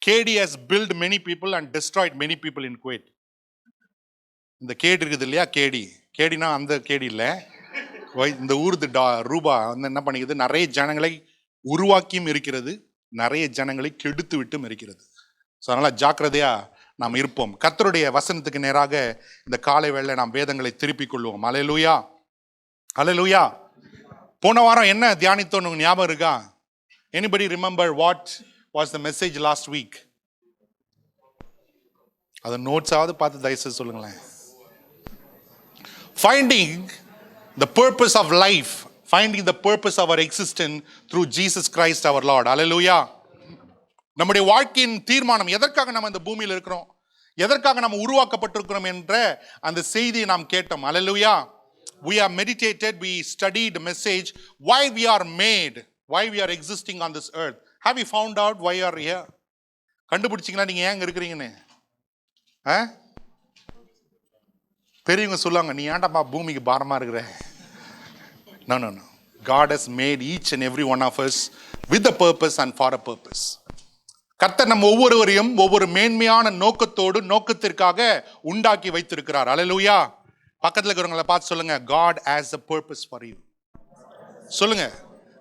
KD has built many people and destroyed many people in Kuwait. இந்த கேடி இருக்குது இல்லையா, கேடினா அந்த கேடி இல்லை, இந்த ஊர்து ரூபா வந்து என்ன பண்ணிக்குது, நிறைய ஜனங்களை உருவாக்கியும் இருக்கிறது, நிறைய ஜனங்களை கெடுத்து விட்டும் இருக்கிறது. ஸோ அதனால் ஜாக்கிரதையாக நாம் இருப்போம். கர்த்தருடைய வசனத்துக்கு நேராக இந்த காலை வேளை நாம் வேதங்களை திருப்பிக் கொள்வோம். அல்லேலூயா, அல்லேலூயா. போன வாரம் என்ன தியானித்தோன்னு ஞாபகம் இருக்கா? Anybody remember what was the message last week? அதை நோட்ஸாவது பார்த்து தயவுசெய்து சொல்லுங்களேன். Finding the purpose of life, finding the purpose of our existence through Jesus Christ our Lord. Hallelujah. நம்முடைய வாழ்க்கையின் தீர்மானம், எதற்காக நம்ம இந்த பூமியில் இருக்கிறோம், எதற்காக நம்ம உருவாக்கப்பட்டிருக்கிறோம் என்ற அந்த செய்தியை நாம் கேட்டோம். Hallelujah. We have meditated, we studied the message, why we are made, why we are existing on this earth. Have you found out why you are here? கண்டுபிடிச்சிங்களா நீங்க ஏன் இருக்கிறீங்கன்னு? பெரியவங்க சொல்லுவாங்க, நீ ஏன்டாப்பா பூமிக்கு பாரமா இருக்கிற? No, no, no. God has made each and every one of us with a purpose and for a purpose. கர்த்தர் நம்ம ஒவ்வொருவரையும் ஒவ்வொரு மேன்மையான நோக்கத்தோடு நோக்கத்திற்காக உண்டாக்கி வைத்திருக்கிறார். அல்லேலூயா. பக்கத்தில் இருக்கிறவங்களை பார்த்து சொல்லுங்க, God has a purpose for you. சொல்லுங்க,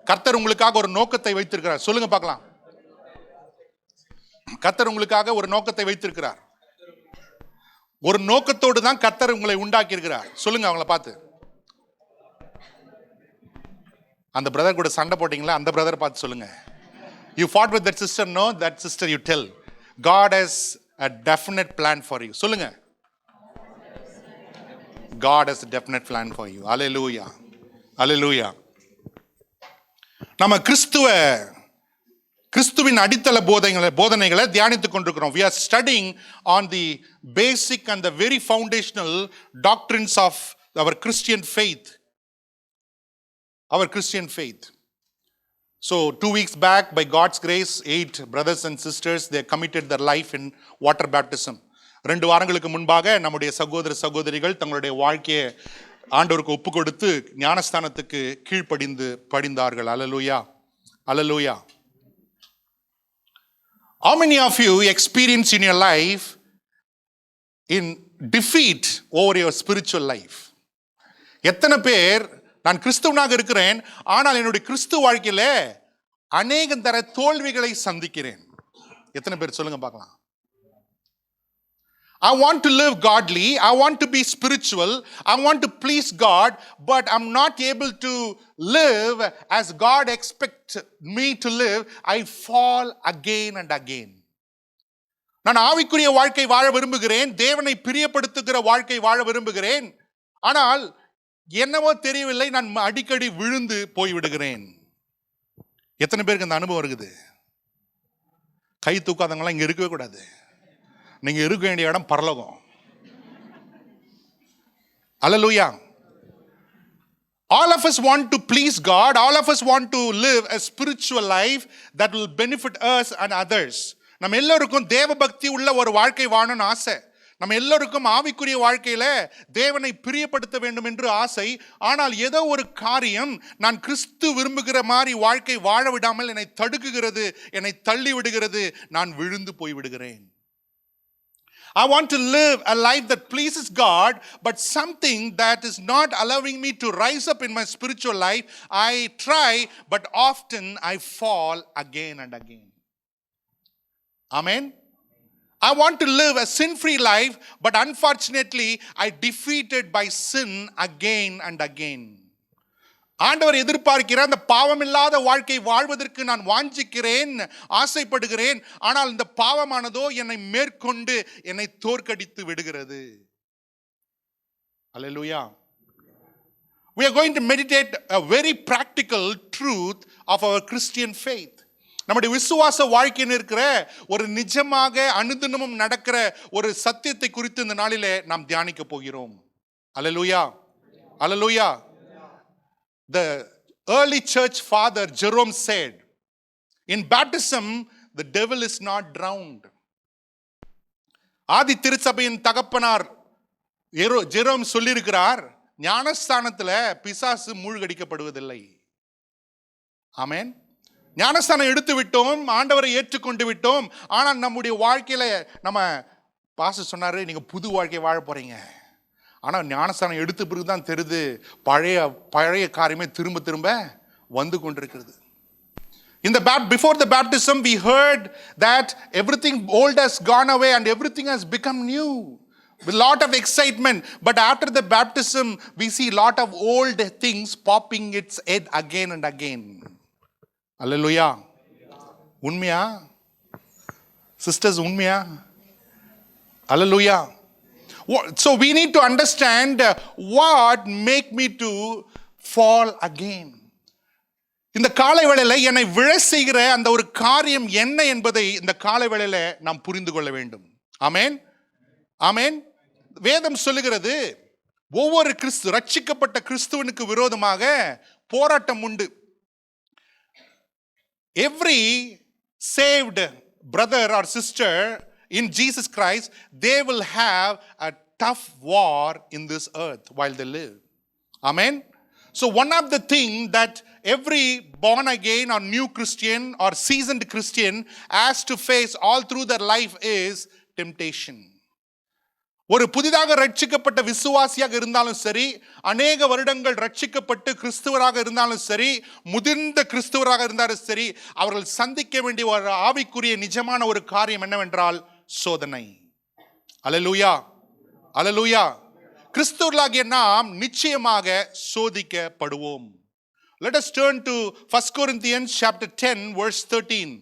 கர்த்தர் உங்களுக்காக ஒரு நோக்கத்தை வைத்திருக்கிறார். சொல்லுங்க பார்க்கலாம். கர்த்தர் உங்களுக்காக ஒரு நோக்கத்தை வைத்திருக்கிறார். ஒரு நோக்கத்தோடு தான் கர்த்தர் உங்களை உண்டாக்கி இருக்கிறார். சொல்லுங்க அவங்கள பார்த்து. அந்த பிரதர் கூட சண்டை போட்டீங்களா, அந்த பிரதர் பார்த்து சொல்லுங்க. You fought with that sister? No, that sister you tell. God has a definite plan for you. சொல்லுங்க. God has a definite plan for you. Hallelujah. Hallelujah. நம்ம கிறிஸ்துவின் அடித்தள போதனைகளை தியானித்துக் கொண்டிருக்கிறோம். We are studying on the basic and the very foundational doctrines of our Christian faith. Our Christian faith. So 2 weeks back, by God's grace, 8 brothers and sisters, they committed their life in water baptism. 2 வாரங்களுக்கு முன்பாக நம்முடைய சகோதர சகோதரிகள் தங்களுடைய வாழ்க்கையை ஆண்டவருக்கு ஒப்பு கொடுத்து ஞானஸ்தானத்துக்கு படிந்தார்கள். அல்லேலூயா, அல்லேலூயா. How many of you experience in your life in defeat over your spiritual life? எத்தனை பேர் நான் கிறிஸ்துவனாக இருக்கிறேன், ஆனால் என்னுடைய கிறிஸ்துவ வாழ்க்கையில அநேக தர தோல்விகளை சந்திக்கிறேன்? எத்தனை பேர் சொல்லுங்க பார்க்கலாம். I want to live godly, I want to be spiritual, I want to please God, but I'm not able to live as God expects me to live. I fall again and again. நான் ஆவிக்குரிய வாழ்க்கை வாழ விரும்புகிறேன், தேவனை பிரியப்படுத்துகிற வாழ்க்கை வாழ விரும்புகிறேன், ஆனால் என்னவோ தெரியவில்லை, நான் அடிக்கடி விழுந்து போய்விடுகிறேன். எத்தனை பேருக்கு அந்த அனுபவம் இருக்குது? கை தூக்காதவங்களாம் இங்க இருக்கவே கூடாது. நீங்க இருக்க வேண்டிய இடம் பரலோகம். அல்லேலூயா. All of us want to please God. All of us want to live a spiritual life that will benefit us and others. நம்ம எல்லாருக்கும் தேவ பக்தி உள்ள ஒரு வாழ்க்கை வாழணும்னு ஆசை. நம்ம எல்லோருக்கும் ஆவிக்குரிய வாழ்க்கையில தேவனை பிரியப்படுத்த வேண்டும் என்று ஆசை. ஆனால் ஏதோ ஒரு காரியம் நான் கிறிஸ்து விரும்புகிற மாதிரி வாழ்க்கை வாழ விடாமல் என்னை தடுக்குகிறது, என்னை தள்ளி விடுகிறது, நான் விழுந்து போய் விடுகிறேன். I want to live a life that pleases God, but something that is not allowing me to rise up in my spiritual life. I try, but often I fall again and again. Amen. I want to live a sin-free life, but unfortunately I defeated by sin again and again. ஆண்டவர் எதிர்பார்க்கிற அந்த பாவமில்லாத வாழ்க்கை வாழ்வதற்கு நான் வாஞ்சிக்கிறேன், ஆசைப்படுகிறேன். ஆனால் இந்த பாவமானதோ என்னை மேற்கொண்டு என்னை தோற்கடித்து விடுகிறது. Hallelujah. We are going to meditate a very practical truth of our Christian faith. நம்முடைய விசுவாச வாழ்க்கையில் இருக்கிற ஒரு நிஜமாக அனுதினமும் நடக்கிற ஒரு சத்தியத்தை குறித்து இந்த நாளிலே நாம் தியானிக்க போகிறோம். அல்லேலூயா, அல்லேலூயா. The early church father Jerome said, in baptism the devil is not drowned. ஆதி திருச்சபையின் தகப்பனார் ஜெரோம் சொல்லியிருக்கிறார், ஞானஸ்தானத்துல பிசாசு மூழ்கடிக்கப்படுவதில்லை. ஆமென். ஞானஸ்தானம் எடுத்து விட்டோம், ஆண்டவரை ஏற்றுக்கொண்டு விட்டோம். ஆனால் நம்முடைய வாழ்க்கையில நம்ம பாஸ்டர் சொன்னாரு, நீங்க புது வாழ்க்கையை வாழ போறீங்க. ஆனால் ஞானஸ்தானம் எடுத்த பிறகு தான் தெரியுது, பழைய காரியமே திரும்ப திரும்ப வந்து கொண்டிருக்கிறது. Before the baptism, we heard that everything old has gone away and everything has become new. With a lot of excitement. But after the baptism, we see a lot of old things popping its head again and again. Hallelujah. உண்மையா sisters? உண்மையா? Hallelujah. So we need to understand what make me to fall again. இந்த காலை வேளையில என்னை விழ செய்கிற அந்த ஒரு காரியம் என்ன என்பதை இந்த காலை வேளையில நாம் புரிந்து கொள்ள வேண்டும். ஆமென், ஆமென். வேதம் சொல்லுகிறது, ஒவ்வொரு ரட்சிக்கப்பட்ட கிறிஸ்துவனுக்கு விரோதமாக போராட்டம் உண்டு. Every saved brother or sister in Jesus Christ, they will have a tough war in this earth while they live. Amen. So one of the things that every born again or new Christian or seasoned Christian has to face all through their life is temptation. ஒரு புதிதாக ரட்சிக்கப்பட்ட விசுவாசியாக இருந்தாலும் சரி, அநேக வருடங்கள் ரட்சிக்கப்பட்டு கிறிஸ்துவராக இருந்தாலும் சரி, முதிர்ந்த கிறிஸ்துவராக இருந்தாலும் சரி, அவர்கள் சந்திக்க வேண்டிய ஒரு ஆவிக்குரிய நிஜமான ஒரு காரியம் என்னவென்றால் சோதனை. அல்லேலூயா, அல்லேலூயா. கிறிஸ்துவர்களாகிய நாம் நிச்சயமாக சோதிக்கப்படுவோம். Let us turn to 1 Corinthians chapter 10 verse 13.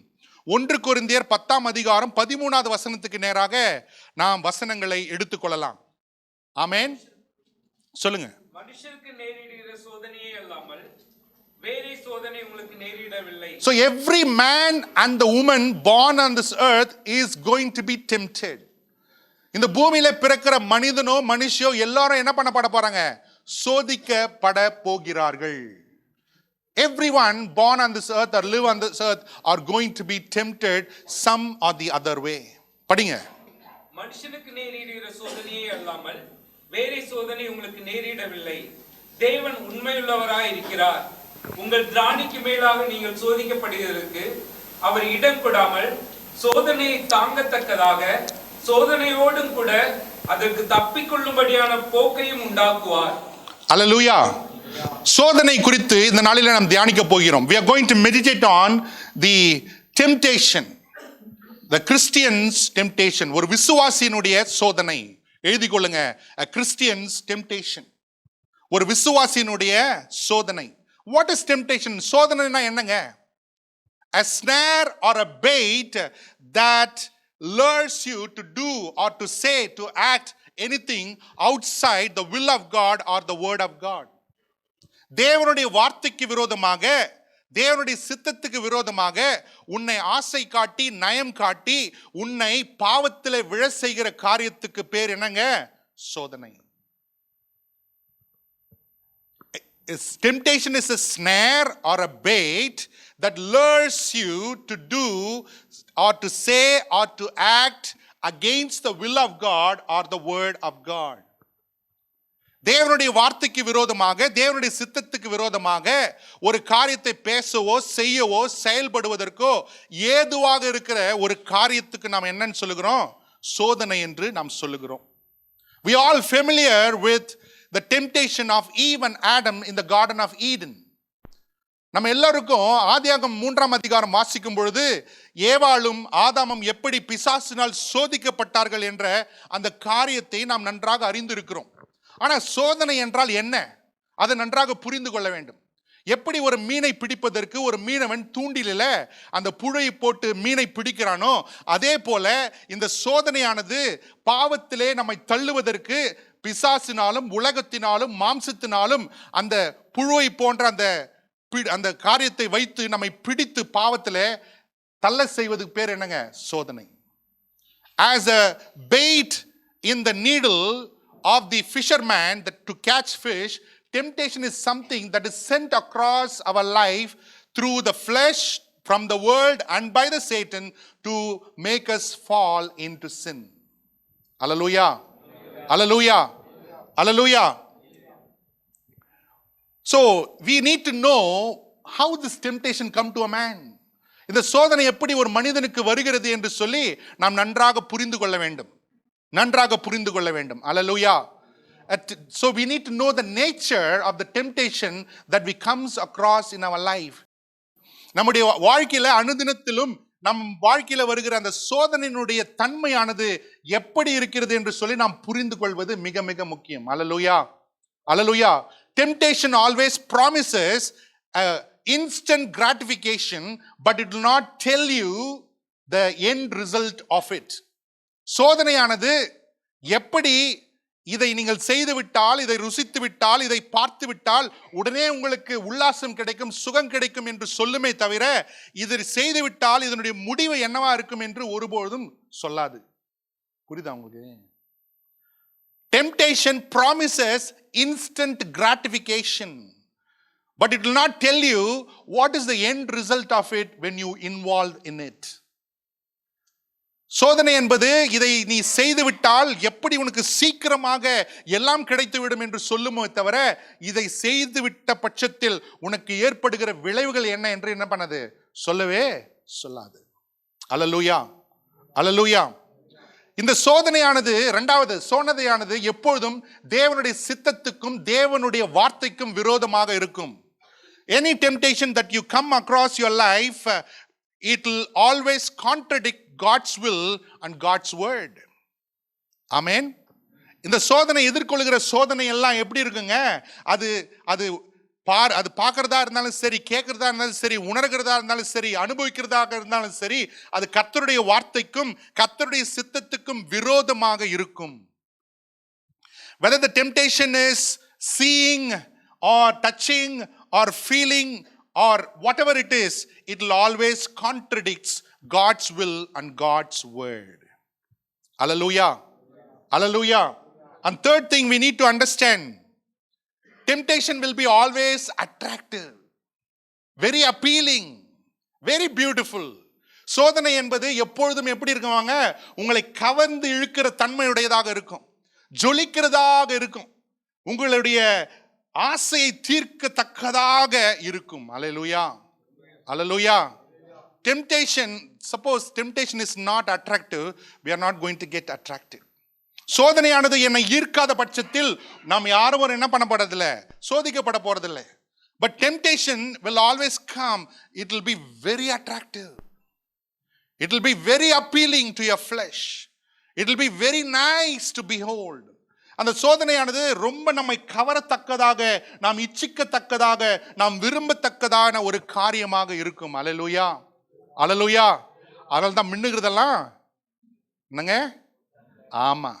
1 கொரிந்தியர் 10ஆம் அதிகாரம் 13வது வசனத்துக்கு நேராக நாம் வசனங்களை எடுத்துக்கொள்ளலாம். ஆமென். சொல்லுங்க. மனுஷருக்கு நேரிடுகிற சோதனையே அல்லாமல் வேறே சோதனை உங்களுக்கு நேரிடவில்லை. So every man and the woman born on this earth is going to be tempted. இந்த பூமியில பிறக்கிற மனிதனோ மனுஷியோ எல்லாரும் என்ன பண்ணப்பட போறாங்க? சோதிக்கப்பட போகிறார்கள். Everyone born on this earth or live on this earth are going to be tempted some or the other way. படிங்க. மனுஷனுக்கு நேரிடுகிற சோதனையே அல்லாமல் வேறே சோதனை உங்களுக்கு நேரிடவில்லை. தேவன் உண்மையுள்ளவராய் இருக்கிறார். உங்கள் திராணிக்கு மேலாக நீங்கள் சோதிக்கப்படுவதற்கு அவர் இடம் கொடாமல் சோதனையை தாங்கத்தக்கதாக சோதனையோடும் கூட அதற்கு தப்பிக்கொள்ளும்படியான போக்கையும் உண்டாக்குவார். அல்லேலூயா. சோதனை குறித்து இந்த நாளில் நாம் தியானிக்க போகிறோம். We are going to meditate on the temptation, the Christian's temptation. ஒரு விசுவாசியினுடைய சோதனை. எழுதி கொள்ளுங்க, a Christian's temptation. ஒரு விசுவாசியினுடைய சோதனை. What is temptation? சோதனைனா என்னங்க? A snare or a bait that lures you to do or to say, to act anything outside the will of God or the word of God. தேவனுடைய வார்த்தைக்கு விரோதமாக, தேவனுடைய சித்தத்துக்கு விரோதமாக உன்னை ஆசை காட்டி, நயம் காட்டி, உன்னை பாவத்திலே விழ செய்கிற காரியத்துக்கு பேர் என்னங்க? சோதனை. Temptation is a snare or a bait that lures you to do or to say or to act against the will of God or the word of God. தேவனுடைய வார்த்தைக்கு விரோதமாக, தேவனுடைய சித்தத்துக்கு விரோதமாக ஒரு காரியத்தை பேசவோ செய்யவோ செயல்படுவதற்கோ ஏதுவாக இருக்கிற ஒரு காரியத்துக்கு நாம் என்னன்னு சொல்லுகிறோம்? சோதனை என்று நாம் சொல்லுகிறோம். We are all familiar with the temptation of Eve and Adam in the Garden of Eden. நம்ம எல்லாருக்கும் ஆதியாகமம் 3ஆம் அதிகாரம் வாசிக்கும் பொழுது ஏவாளும் ஆதாமும் எப்படி பிசாசினால் சோதிக்கப்பட்டார்கள் என்ற அந்த காரியத்தை நாம் நன்றாக அறிந்திருக்கிறோம். ஆனால் சோதனை என்றால் என்ன? அதை நன்றாக புரிந்து கொள்ள வேண்டும். எப்படி ஒரு மீனை பிடிப்பதற்கு ஒரு மீனவன் தூண்டில அந்த புழையை போட்டு மீனை பிடிக்கிறானோ, அதே போல இந்த சோதனையானது பாவத்திலே நம்மை தள்ளுவதற்கு பிசாசினாலும் உலகத்தினாலும் மாம்சத்தினாலும் அந்த புழுவை போன்ற அந்த காரியத்தை வைத்து நம்மை பிடித்து பாவத்திலே தள்ள செய்வதுக்கு பேர் என்னங்க? சோதனை. As a bait in the needle of the fisherman that to catch fish, temptation is something that is sent across our life through the flesh, from the world and by the Satan to make us fall into sin. Hallelujah. Hallelujah. Hallelujah. So we need to know how this temptation come to a man. இந்த சோதனை எப்படி ஒரு மனிதனுக்கு வருகிறது என்று சொல்லி நாம் நன்றாக புரிந்து கொள்ள வேண்டும். நன்றாக புரிந்து கொள்ள வேண்டும். அல்லேலூயா. So we need to know the nature of the temptation that we comes across in our life. நம்முடைய வாழ்க்கையில அனுதினத்திலும் நம் வாழ்க்கையில வருகிற அந்த சோதனையினுடைய தன்மையானது எப்படி இருக்கிறது என்று சொல்லி நாம் புரிந்து கொள்வது மிக மிக முக்கியம். அல்லேலூயா. அல்லேலூயா. Temptation always promises instant gratification, but it will not tell you the end result of it. சோதனையானது எப்படி இதை நீங்கள் செய்து விட்டால், இதை ருசித்து விட்டால், இதை பார்த்து விட்டால் உடனே உங்களுக்கு உல்லாசம் கிடைக்கும், சுகம் கிடைக்கும் என்று சொல்லுமே தவிர, இதை செய்து விட்டால் இதனுடைய முடிவு என்னவா இருக்கும் என்று ஒருபொழுதும் சொல்லாது. புரியுதா உங்களுக்கு? Temptation promises instant gratification, but it will not tell you what is the end result of it when you involved in it. சோதனை என்பது இதை நீ செய்துவிட்டால் எப்படி உனக்கு சீக்கிரமாக எல்லாம் கிடைத்துவிடும் என்று சொல்லுமோ தவிர, இதை செய்துவிட்ட பட்சத்தில் உனக்கு ஏற்படுகிற விளைவுகள் என்ன என்று என்ன பண்ணது சொல்லவே சொல்லாது. அல்லேலூயா. அல்லேலூயா. இந்த சோதனையானது, இரண்டாவது சோதனையானது எப்பொழுதும் தேவனுடைய சித்தத்துக்கும் தேவனுடைய வார்த்தைக்கும் விரோதமாக இருக்கும். Any temptation that you come across your life, it will always contradict God's will and God's word. ஆமென். இந்த சோதனை எதிர்கொள்கிற சோதனை எல்லாம் எப்படி இருக்குங்க? அது அது அது பார்க்கறதா இருந்தாலும் சரி, கேட்கறதா இருந்தாலும் சரி, உணர்கிறதா இருந்தாலும் சரி, அனுபவிக்கிறதாக இருந்தாலும் சரி, அது கர்த்தருடைய வார்த்தைக்கும் கர்த்தருடைய சித்தத்துக்கும் விரோதமாக இருக்கும். Whether the temptation is seeing or touching or feeling or whatever it is, it will always contradicts God's will and God's word. Hallelujah. Hallelujah. And third thing we need to understand, temptation will be always attractive, very appealing, very beautiful. சோதனை என்பது எப்பொழுதும் எப்படி இருக்குவாங்க? உங்களை கவர்ந்து இழுக்கிற தன்மையுடையதாக இருக்கும், ஜொலிக்கிறதாக இருக்கும், உங்களுடைய ஆசையை தீர்க்கத்தக்கதாக இருக்கும். அல்லேலூயா. அல்லேலூயா. Temptation, suppose temptation is not attractive, we are not going to get attractive. சோதனையானது என்னை ஈர்க்காத பட்சத்தில் நாம் யாரும் என்ன பண்ண போறதில்லை, சோதிக்கப்பட போறதில்லை. But temptation will always come. It will be very attractive. It will be very appealing to your flesh. It will be very nice to behold. அந்த சோதனையானது ரொம்ப நம்மை கவரத்தக்கதாக, நாம் இச்சிக்கத்தக்கதாக, நாம் விரும்பத்தக்கதான ஒரு காரியமாக இருக்கும். அல்லேலூயா. அல்லேலூயா. அதனால தான் மின்னுகிறதெல்லாம் என்னங்க? ஆமா.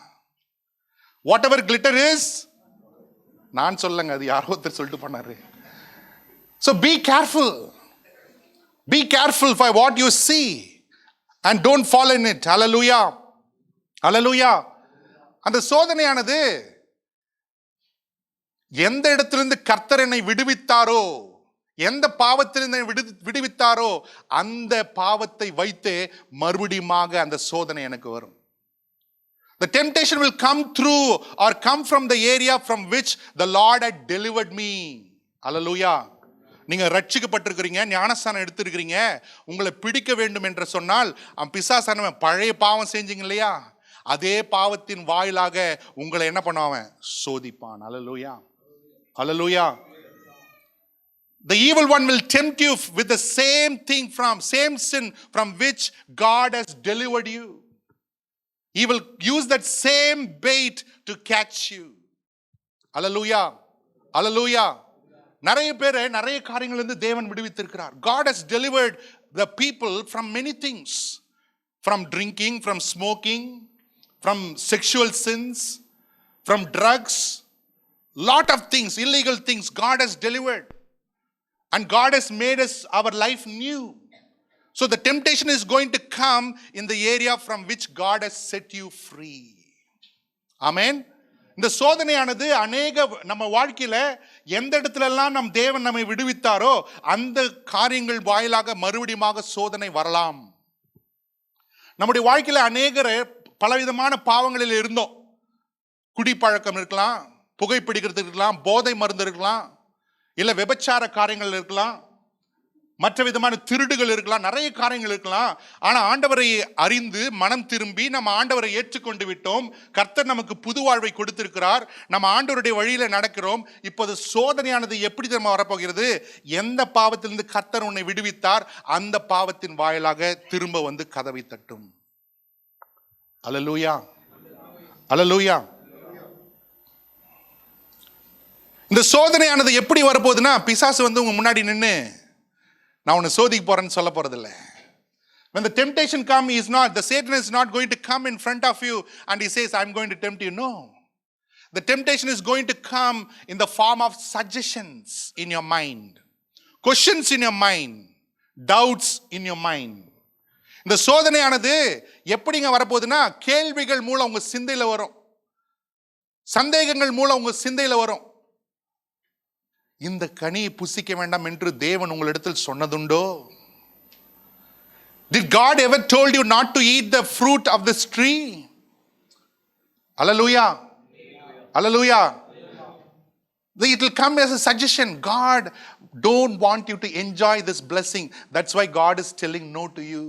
வாட் எவர் கிளிட்டர் இஸ், நான் சொல்லங்க, அது யாரோ ஒருத்தர் சொல்லிட்டு போனாரு. So be careful. Be careful for what you see and don't fall in it. Hallelujah. Hallelujah. அந்த சோதனையானது எந்த இடத்திலிருந்து கர்த்தர் என்னை விடுவித்தாரோ, எந்த பாவத்திலிருந்து விடுவித்தாரோ அந்த பாவத்தை வைத்து மறுபடியும் அந்த சோதனை எனக்கு வரும். The temptation will come through or come from the area from which the Lord had delivered me. Hallelujah. நீங்க ரட்சிக்கப்பட்டிருக்கிறீங்க, ஞானஸ்தானம் எடுத்திருக்கிறீங்க, உங்களை பிடிக்க வேண்டும் என்று சொன்னால் பிசாசானவன் பழைய பாவம் செஞ்சீங்க இல்லையா, அதே பாவத்தின் வாயிலாக உங்களை என்ன பண்ணுவான்? சோதிப்பான். அல்லேலூயா. அல்லேலூயா. The evil one will tempt you with the same thing, from same sin from which God has delivered you. He will use that same bait to catch you. Hallelujah. Hallelujah. நிறைய பேரை நிறைய காரியங்களிலிருந்து தேவன் விடுவித்திருக்கிறார். God has delivered the people from many things, from drinking, from smoking, from sexual sins, from drugs, lot of things, illegal things God has delivered. And God has made us our life new. So the temptation is going to come in the area from which God has set you free. Amen. இந்த சோதனையானது அநேக நம்ம வாழ்க்கையில எந்த இடத்துல எல்லாம் நம் தேவன் நம்மை விடுவித்தாரோ அந்த காரியங்கள் வாயிலாக மறுபடியும் சோதனை வரலாம். நம்முடைய வாழ்க்கையில அநேகர் பலவிதமான பாவங்களில் இருந்தோம். குடிப்பழக்கம் இருக்கலாம், புகைப்பிடிக்கிறது இருக்கலாம், போதை மருந்து இருக்கலாம், இல்ல விபச்சார காரியங்கள் இருக்கலாம், மற்ற விதமான திருடுகள் இருக்கலாம், நிறைய காரியங்கள் இருக்கலாம். ஆனா ஆண்டவரை அறிந்து மனம் திரும்பி நம்ம ஆண்டவரை ஏற்றுக்கொண்டு விட்டோம். கர்த்தர் நமக்கு புது வாழ்வை கொடுத்திருக்கிறார். நம்ம ஆண்டவருடைய வழியில நடக்கிறோம். இப்போது சோதனையானது எப்படி நம்ம வரப்போகிறது? எந்த பாவத்திலிருந்து கர்த்தர் உன்னை விடுவித்தார், அந்த பாவத்தின் வாயிலாக திரும்ப வந்து கதவை தட்டும். அல்லேலூயா, அல்லேலூயா. இந்த சோதனையானது எப்படி வரப்போகுதுன்னா, பிசாசு வந்து உங்க முன்னாடி நின்று நான் உன்னை சோதிக்க போறேன்னு சொல்ல போறதில்லை. When the temptation comes, the Satan is not going to come in front of you and he says, I'm going to tempt you. No. The temptation is going to come in the form of suggestions in your mind, questions in your mind, doubts in your mind. இந்த சோதனையானது எப்படிங்க வரப்போகுதுன்னா, கேள்விகள் மூலம் உங்க சிந்தையில வரும், சந்தேகங்கள் மூலம் உங்க சிந்தையில வரும். இந்த கனியை புசிக்க வேண்டாம் என்று தேவன் உங்களிடத்தில் சொன்னதுண்டோ? Did God ever told you not to eat the fruit of this tree? Hallelujah, hallelujah. It will come as a suggestion. God don't want you to enjoy this blessing. That's why God is telling no to you.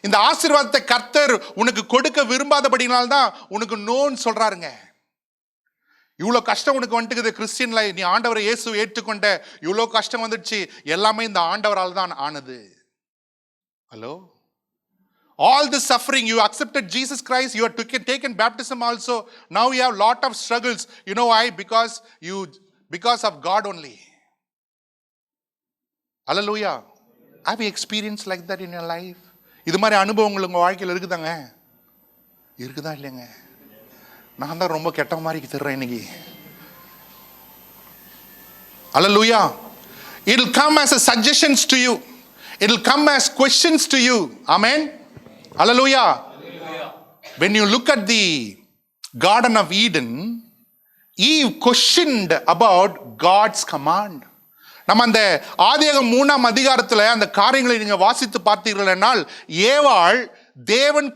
இந்த ஆசீர்வாதத்தை கர்த்தர் உனக்கு கொடுக்க விரும்பாதபடினால்தான் உனக்கு நோன்னு சொல்றாருங்க. இவ்வளோ கஷ்டம் உனக்கு வந்துட்டுக்குது கிறிஸ்டியன் லைஃப், நீ ஆண்டவரை இயேசு ஏற்றுக்கொண்ட, இவ்வளோ கஷ்டம் வந்துடுச்சு, எல்லாமே இந்த ஆண்டவரால் தான் ஆனது. Hello, all this suffering, you accepted Jesus Christ, you are taken baptism also, now you have lot of struggles. You know why? Because of God only. Hallelujah. Have you experienced like that in your life? இது மாதிரி அனுபவங்கள் உங்கள் வாழ்க்கையில் இருக்குதாங்க? இருக்குதா இல்லைங்க? நான் தான் ரொம்ப கெட்ட மாதிரி தர்றேன் இன்னைக்கு. Hallelujah. It will come as a suggestions to you. It will come as questions to you. Amen. Hallelujah. When you look at the Garden of Eden, Eve questioned about God's command. நம்ம அந்த ஆதியாகமம் 3ஆம் அதிகாரத்தில் அந்த காரியங்களை நீங்க வாசித்து பார்த்தீர்கள் என்றால், ஏவாள் தேவன்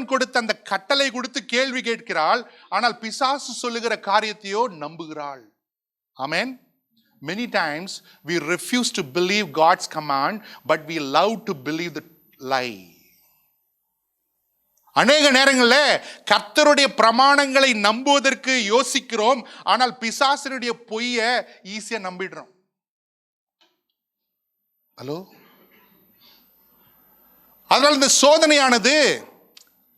கொடுத்த அந்த கட்டளை கொடுத்து கேள்வி கேட்கிறாள். ஆனால் பிசாசு சொல்லுகிற காரியத்தையோ நம்புகிறாள். ஆமென். Many times we refuse to believe God's command, but we love to believe the lie. அநேக நேரங்களில் கர்த்தருடைய பிரமாணங்களை நம்புவதற்கு யோசிக்கிறோம், ஆனால் பிசாசனுடைய பொய்யை ஈஸியா நம்பிடுறோம். ஹலோ, அதனால் இந்த சோதனையானது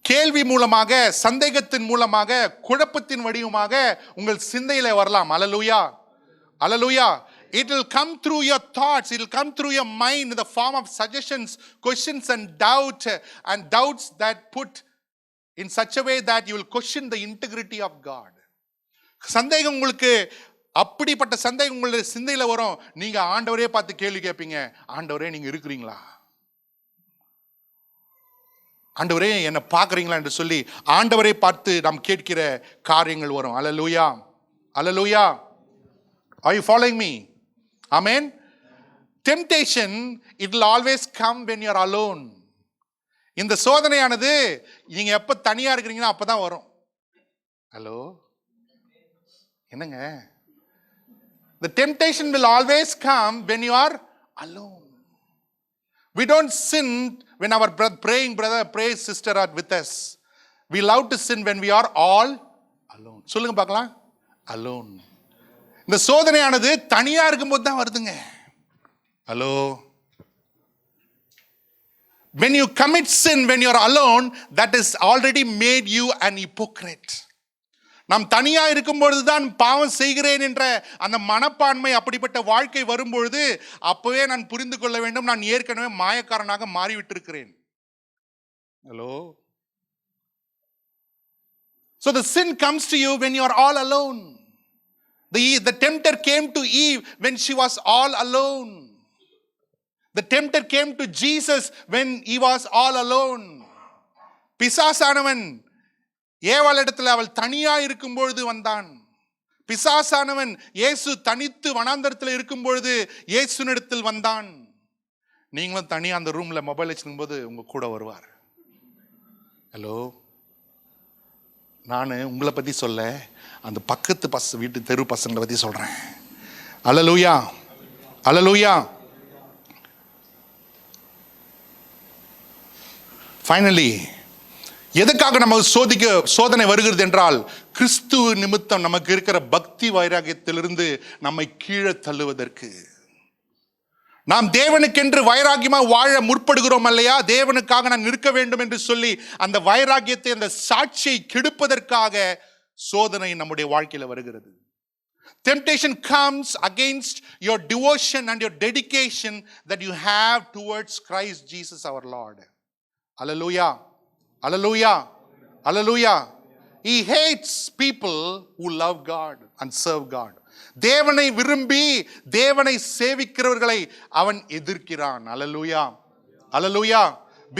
கேள்வி மூலமாக, சந்தேகத்தின் மூலமாக, குழப்பத்தின் வடிவமாக உங்கள் சிந்தையில வரலாம். அல்லேலூயா, அல்லேலூயா. It will come through your thoughts, it will come through your mind in the form of suggestions, questions and doubts that put in such a way that you will question the integrity of God. சந்தேகம் உங்களுக்கு, அப்படிப்பட்ட சந்தேகம் உங்களுடைய சிந்தையில வரும். நீங்க ஆண்டவரே பார்த்து கேள்வி கேட்பீங்க, ஆண்டவரே நீங்க இருக்கிறீங்களா, ஆண்டவரே என்னை பார்க்குறீங்களா என்று சொல்லி ஆண்டவரை பார்த்து நாம் கேட்கிற காரியங்கள் வரும். அல்லேலூயா, அல்லேலூயா. Are you following me? Amen. Temptation, it will always come when you are alone. இந்த சோதனையானது நீங்க எப்ப தனியா இருக்கிறீங்களோ அப்பதான் வரும். ஹலோ, என்னங்க? The temptation will always come when you are alone. We don't sin when our praying brother, prays sister are with us. We love to sin when we are all alone. சொல்லுங்க பார்க்கலாம். Alone. இந்த சோதனையானது தனியா இருக்கும்போது தான் வருதுங்க. Hello, when you commit sin when you are alone, that is already made you an hypocrite. நாம் தனியா இருக்கும்பொழுது தான் பாவம் செய்கிறேன் என்ற அந்த மனப்பான்மை, அப்படிப்பட்ட வாழ்க்கை வரும்பொழுது அப்பவே நான் புரிந்து கொள்ள வேண்டும், நான் ஏற்கனவே மாயக்காரனாக மாறிவிட்டிருக்கிறேன். Hello, so the sin comes to you when you are all alone. The tempter came to Eve when she was all alone. The tempter came to Jesus when he was all alone. பிசாசானவன் ஏவாளிடத்தில் அவள் தனியா இருக்கும் பொழுது வந்தான். பிசாசானவன் இயேசு தனித்து வனாந்தரத்தில் இருக்கும் பொழுது இயேசுனிடத்தில் வந்தான். நீங்களும் தனியா அந்த ரூம்ல மொபைல் வச்சிருக்கும் போது உங்க கூட வருவார். ஹலோ, நான் உங்களை பத்தி சொல்ல, அந்த பக்கத்து வீட்டு தெரு பசங்களை பத்தி சொல்றேன். அல்லேலூயா, அல்லேலூயா. ஃபைனலி எதுக்காக நமக்கு சோதனை வருகிறது என்றால், கிறிஸ்துவ நிமித்தம் நமக்கு இருக்கிற பக்தி வைராகியத்திலிருந்து நம்மை கீழே தள்ளுவதற்கு. நாம் தேவனுக்கென்று வைராகியமாக வாழ முற்படுகிறோம் இல்லையா, தேவனுக்காக நான் நிற்க வேண்டும் என்று சொல்லி அந்த வைராகியத்தை, அந்த சாட்சியை கெடுப்பதற்காக சோதனை நம்முடைய வாழ்க்கையில வருகிறது. Temptation comes against your devotion and your dedication that you have towards Christ Jesus our Lord. Hallelujah. Hallelujah. Hallelujah. He hates people who love God and serve God. தேவனை விரும்பி தேவனை சேவிக்கிறவர்களை அவன் எதிர்க்கிறான். Hallelujah. Hallelujah.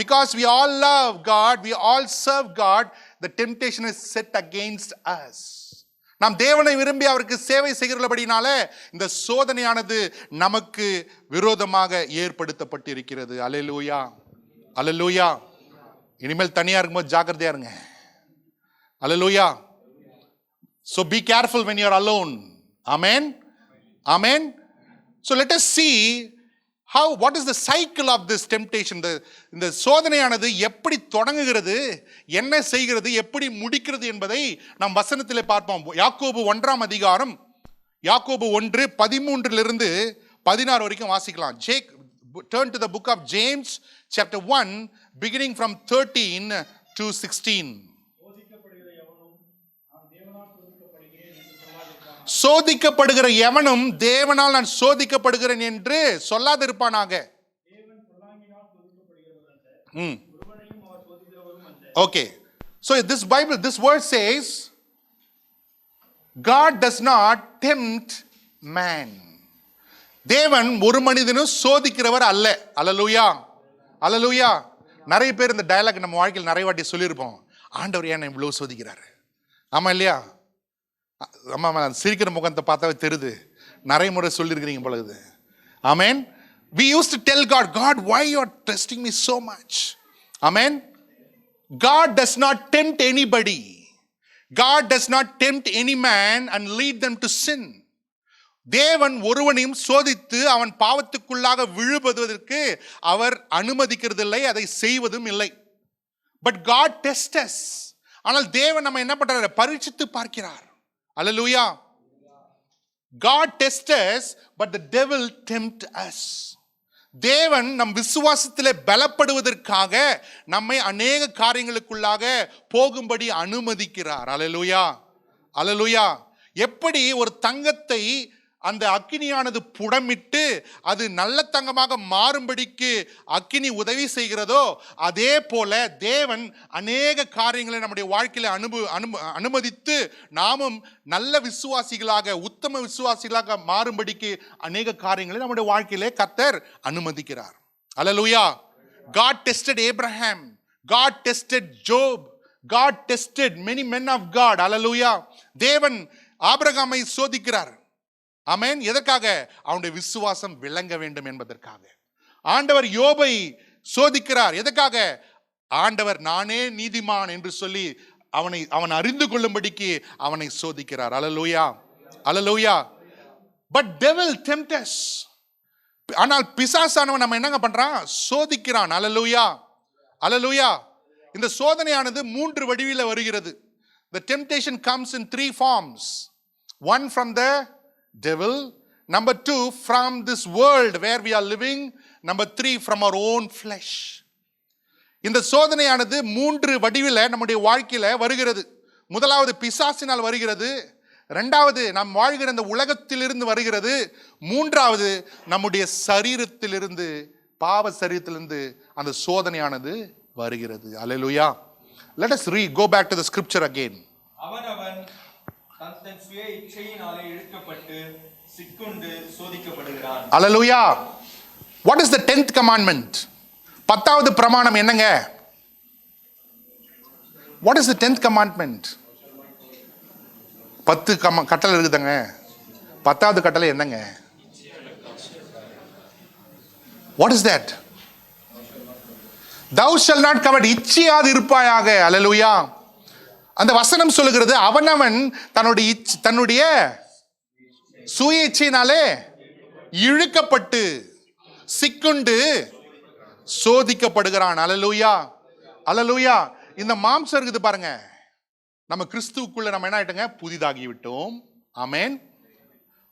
Because we all love God, we all serve God, the temptation is set against us. நாம் தேவனை விரும்பி அவருக்கு சேவை செய்கிறபடினால இந்த சோதனையானது நமக்கு விரோதமாக ஏற்படுத்தப்பட்டிருக்கிறது. அல்லேலூயா. அல்லேலூயா. இனிமேல் தனியா இருக்கும்போது ஜாக்கிரதையா இருங்க. அல்லேலூயா. So be careful when you are alone. Amen. Amen. So let us see what is the cycle of this temptation. இந்த சோதனையானது எப்படி தொடங்குகிறது, என்ன செய்கிறது, எப்படி முடிக்கிறது என்பதை நாம் வசனத்திலே பார்ப்போம். யாக்கோபு 1ஆம் அதிகாரம், யாக்கோபு 1:13 வரைக்கும் வாசிக்கலாம். Turn to the book of James chapter 1 beginning from 13 to 16. சோதிக்கப்படுகிற எவனும் தேவனால் நான் சோதிக்கப்படுகிறேன் என்று சொல்லாதிருப்பானாக. Okay, so this word says God does not tempt man. தேவன் ஒரு மனிதனும் சோதிக்கிறவர் அல்ல. அல்லேலூயா. அல்லேலூயா. நிறைய பேர் இந்த டயலாக் நம்ம வாழ்க்கையில் நிறைய வாட்டி சொல்லியிருப்போம். ஆண்டவர் ஏன் இவ்வளவு சோதிக்கிறாரு? ஆமா இல்லையா? ஆமா, சிரிக்கிற முகத்தை பார்த்தாவே தெரியுது. நிறைய முறை சொல்லியிருக்கிறீங்க பொழுது. ஆமென். We used to tell God, God, why you are testing me so much? Amen. God does not tempt anybody. God does not tempt any man and lead them to sin. தேவன் ஒருவனையும் சோதித்து அவன் பாவத்துக்குள்ளாக விழுவதற்கு அவர் அனுமதிக்கிறதில்லை, அதை செய்வதும் இல்லை. But God tests us. ஆனால் தேவன் நம்ம என்ன பண்றாரு? பரீட்சித்து பார்க்கிறார். Hallelujah. God tests us, but the devil tempt us. தேவன் நம் விசுவாசத்திலே பலப்படுவதற்காக நம்மை அநேக காரியங்களுக்குள்ளாக போகும்படி அனுமதிக்கிறார். Hallelujah. Hallelujah. எப்படி ஒரு தங்கத்தை அந்த அக்கினியானது புடமிட்டு அது நல்ல தங்கமாக மாறும்படிக்கு அக்கினி உதவி செய்கிறதோ, அதே போல தேவன் அநேக காரியங்களை நம்முடைய வாழ்க்கையில அனுமதித்து நாமும் நல்ல விசுவாசிகளாக, உத்தம விசுவாசிகளாக மாறும்படிக்கு அநேக காரியங்களை நம்முடைய வாழ்க்கையிலே கர்த்தர் அனுமதிக்கிறார். அல்லேலூயா. God tested Abraham. God tested Job. God tested many men of God. Hallelujah. தேவன் ஆபிரகாமை சோதிக்கிறார். ஆமென். எதற்காக? அவனுடைய விசுவாசம் விளங்க வேண்டும் என்பதற்காக. ஆண்டவர் யோபை சோதிக்கிறார். எதற்காக? ஆண்டவர் நானே நீதிமான் என்று சொல்லி அவன் அறிந்து கொள்ளும்படிக்கு அவனை சோதிக்கிறார். அல்லேலூயா. அல்லேலூயா. But devil tempts us. ஆனால் பிசாசானவன் நம்ம என்னங்க பண்றான்? சோதிக்கிறான். அல்லேலூயா. அல்லேலூயா. இந்த சோதனையானது 3 வடிவில வருகிறது. The temptation comes in 3 forms. One from the devil, number 2 from this world where we are living, number 3 from our own flesh. இந்த சோதனையானது 3 வடிவில நம்முடைய வாழ்க்கையில வருகிறது. முதலாவது பிசாசினால் வருகிறது, இரண்டாவது நாம் வாழ்கிற இந்த உலகத்திலிருந்து வருகிறது, மூன்றாவது நம்முடைய சரீரத்திலிருந்து, பாவ சரீரத்திலிருந்து அந்த சோதனையானது வருகிறது. அல்லேலூயா. Let us go back to the scripture again. அவனவன் தன் சுய இச்சையினாலே இழுக்கப்பட்டு சிக்குண்டு சோதிக்கப்படுகிறான். அல்லேலூயா. What is the 10th commandment? 10வது பிரமாணம் என்னங்க? What is the 10th commandment? 10 கட்டளை இருக்குதுங்க. 10வது கட்டளை என்னங்க? What is that? Thou shalt not covet. இச்சையாது இருப்பாயாக. அல்லேலூயா. அந்த வசனம் சொல்லுகிறது, அவனவன் தன்னுடைய சுய இச்சையினாலே இழுக்கப்பட்டு சிக்குண்டு சோதிக்கப்படுகிறான். அல்லேலூயா. அல்லேலூயா. இந்த மாம்சம் இருக்குது பாருங்க, நம்ம கிறிஸ்துவுக்குள்ள நம்ம என்ன ஆயிட்டோங்க, புதிதாகி விட்டோம். ஆமென்.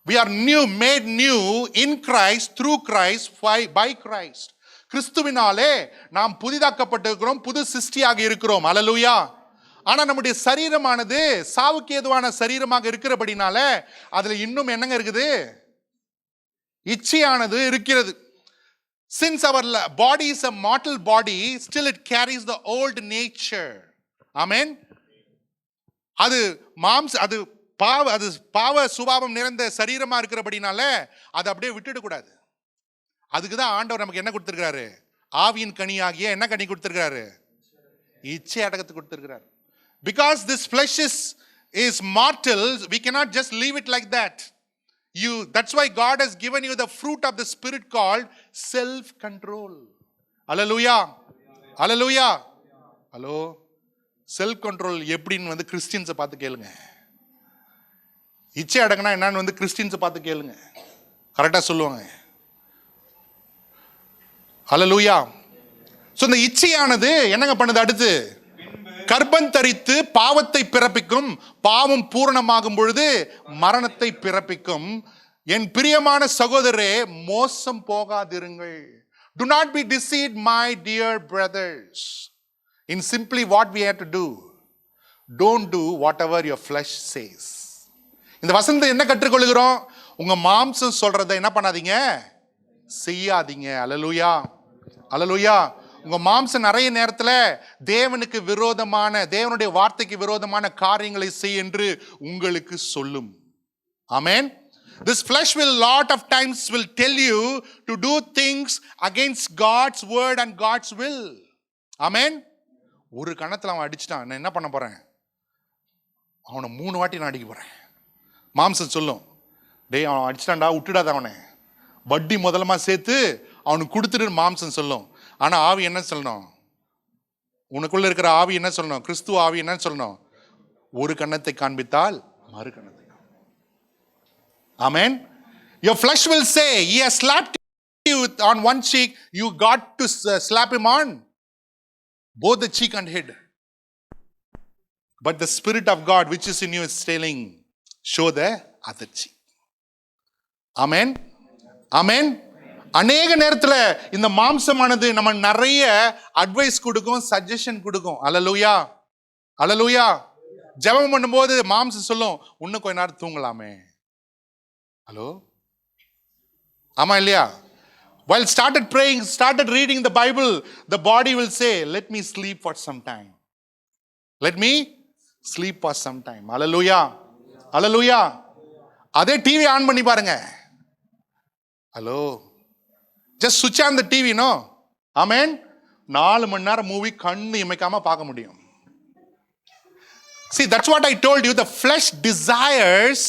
We are new, made new in Christ, through Christ, by Christ. கிறிஸ்துவினாலே நாம் புதிதாக்கப்பட்டிருக்கிறோம், புது சிருஷ்டியாக இருக்கிறோம். அல்லேலூயா. ஆனா நம்முடைய சரீரமானது சாவுக்கு ஏதுவான சரீரமாக இருக்கிறபடினால அதுல இன்னும் என்னங்க இருக்குது, இச்சையானது இருக்கிறது. Since our body is a mortal body, still it carries the old nature. Amen. அது அது பாவ சுபாவம் நிறைந்த சரீரமா இருக்கிறபடினால அதை அப்படியே விட்டுடக்கூடாது. அதுக்கு தான் ஆண்டவர் நமக்கு என்ன கொடுத்திருக்கிறாரு, ஆவியின் கனியாகிய என்ன கனி கொடுத்திருக்கிறாரு, இச்சை அடக்கத்தை கொடுத்திருக்கிறார். Because this flesh is mortal, we cannot just leave it like that. That's why God has given you the fruit of the Spirit called self-control. Hallelujah. Hallelujah. Hello. Self-control எப்படின்னு வந்து கிறிஸ்டியன்ஸை பார்த்து கேளுங்க. இச்சை அடங்கினா என்னன்னு வந்து கிறிஸ்டியன்ஸை பார்த்து கேளுங்க, கரெக்டாக சொல்லுவாங்க. ஹல்லேலூயா. ஸோ இந்த இச்சையானது என்னங்க பண்ணுது, அடுத்து கர்ப்பம் தரித்து பாவத்தை பிறப்பிக்கும், பாவம் பூரணமாகும் பொழுது மரணத்தை பிறப்பிக்கும். என் பிரியமான சகோதரரே, மோசம் போகாதிருங்கள். Do not be deceived, my dear brothers. In simply what we have to do, don't do whatever your flesh says. இந்த வசனத்தை என்ன கற்றுக்கொள்கிறோம், உங்க மாம்சம் சொல்றதை என்ன பண்ணாதீங்க, செய்யாதீங்க. அல்லேலூயா. அல்லேலூயா. உங்க மாம்சம் நிறைய நேரத்தில் தேவனுக்கு விரோதமான, தேவனுடைய வார்த்தைக்கு விரோதமான காரியங்களை செய் என்று உங்களுக்கு சொல்லும். ஆமென். This flesh will lot of times will tell you to do things against God's word and God's will. ஆமென். ஒரு கணத்தில் அவன் அடிச்சிட்டான், நான் என்ன பண்ண போறேன், அவனை 3 வாட்டி நான் அடிக்க போறேன். மாம்சம் சொல்லும், டேய் அவன் அடிச்சிட்டான்டா, விட்டுடாத அவனை, வட்டி முதலமா சேர்த்து அவனுக்கு கொடுத்துட்டு மாம்சம் சொல்லும். ஆனா ஆவி என்ன சொல்லணும், உனக்குள்ள இருக்கிற ஆவி என்ன சொல்லணும், கிறிஸ்துவ ஆவி என்ன சொல்லணும், ஒரு கன்னத்தை காண்பித்தால் மறு கன்னத்தை. ஆமென். Your flesh will say, he has slapped you on one cheek, you got to slap him on both the cheek and head. But the Spirit of God which is in you is telling, show the other cheek. ஆமென். ஆமென். அநேக நேரத்தில் இந்த மாம்சமானது நம்ம நிறைய advice கொடுக்கும், suggestion கொடுக்கும். அல்லேலூயா. அல்லேலூயா. ஜெபம் பண்ணும்போது மாம்சம் சொல்லும், இன்னும் கொஞ்ச நேரம் தூங்கலாமே. ஹலோ, ஆமா இல்லையா? While started praying, started reading the Bible, the body will say, let me sleep for some time. Let me sleep for some time. Hallelujah. Hallelujah. அதே டிவி ஆன் பண்ணி பாருங்க. Hello, just switch on the TV, no? Amen. 4 மணி நேரம் movie கண்ணு இமைக்காம பார்க்க முடியும். See, that's what I told you. The flesh desires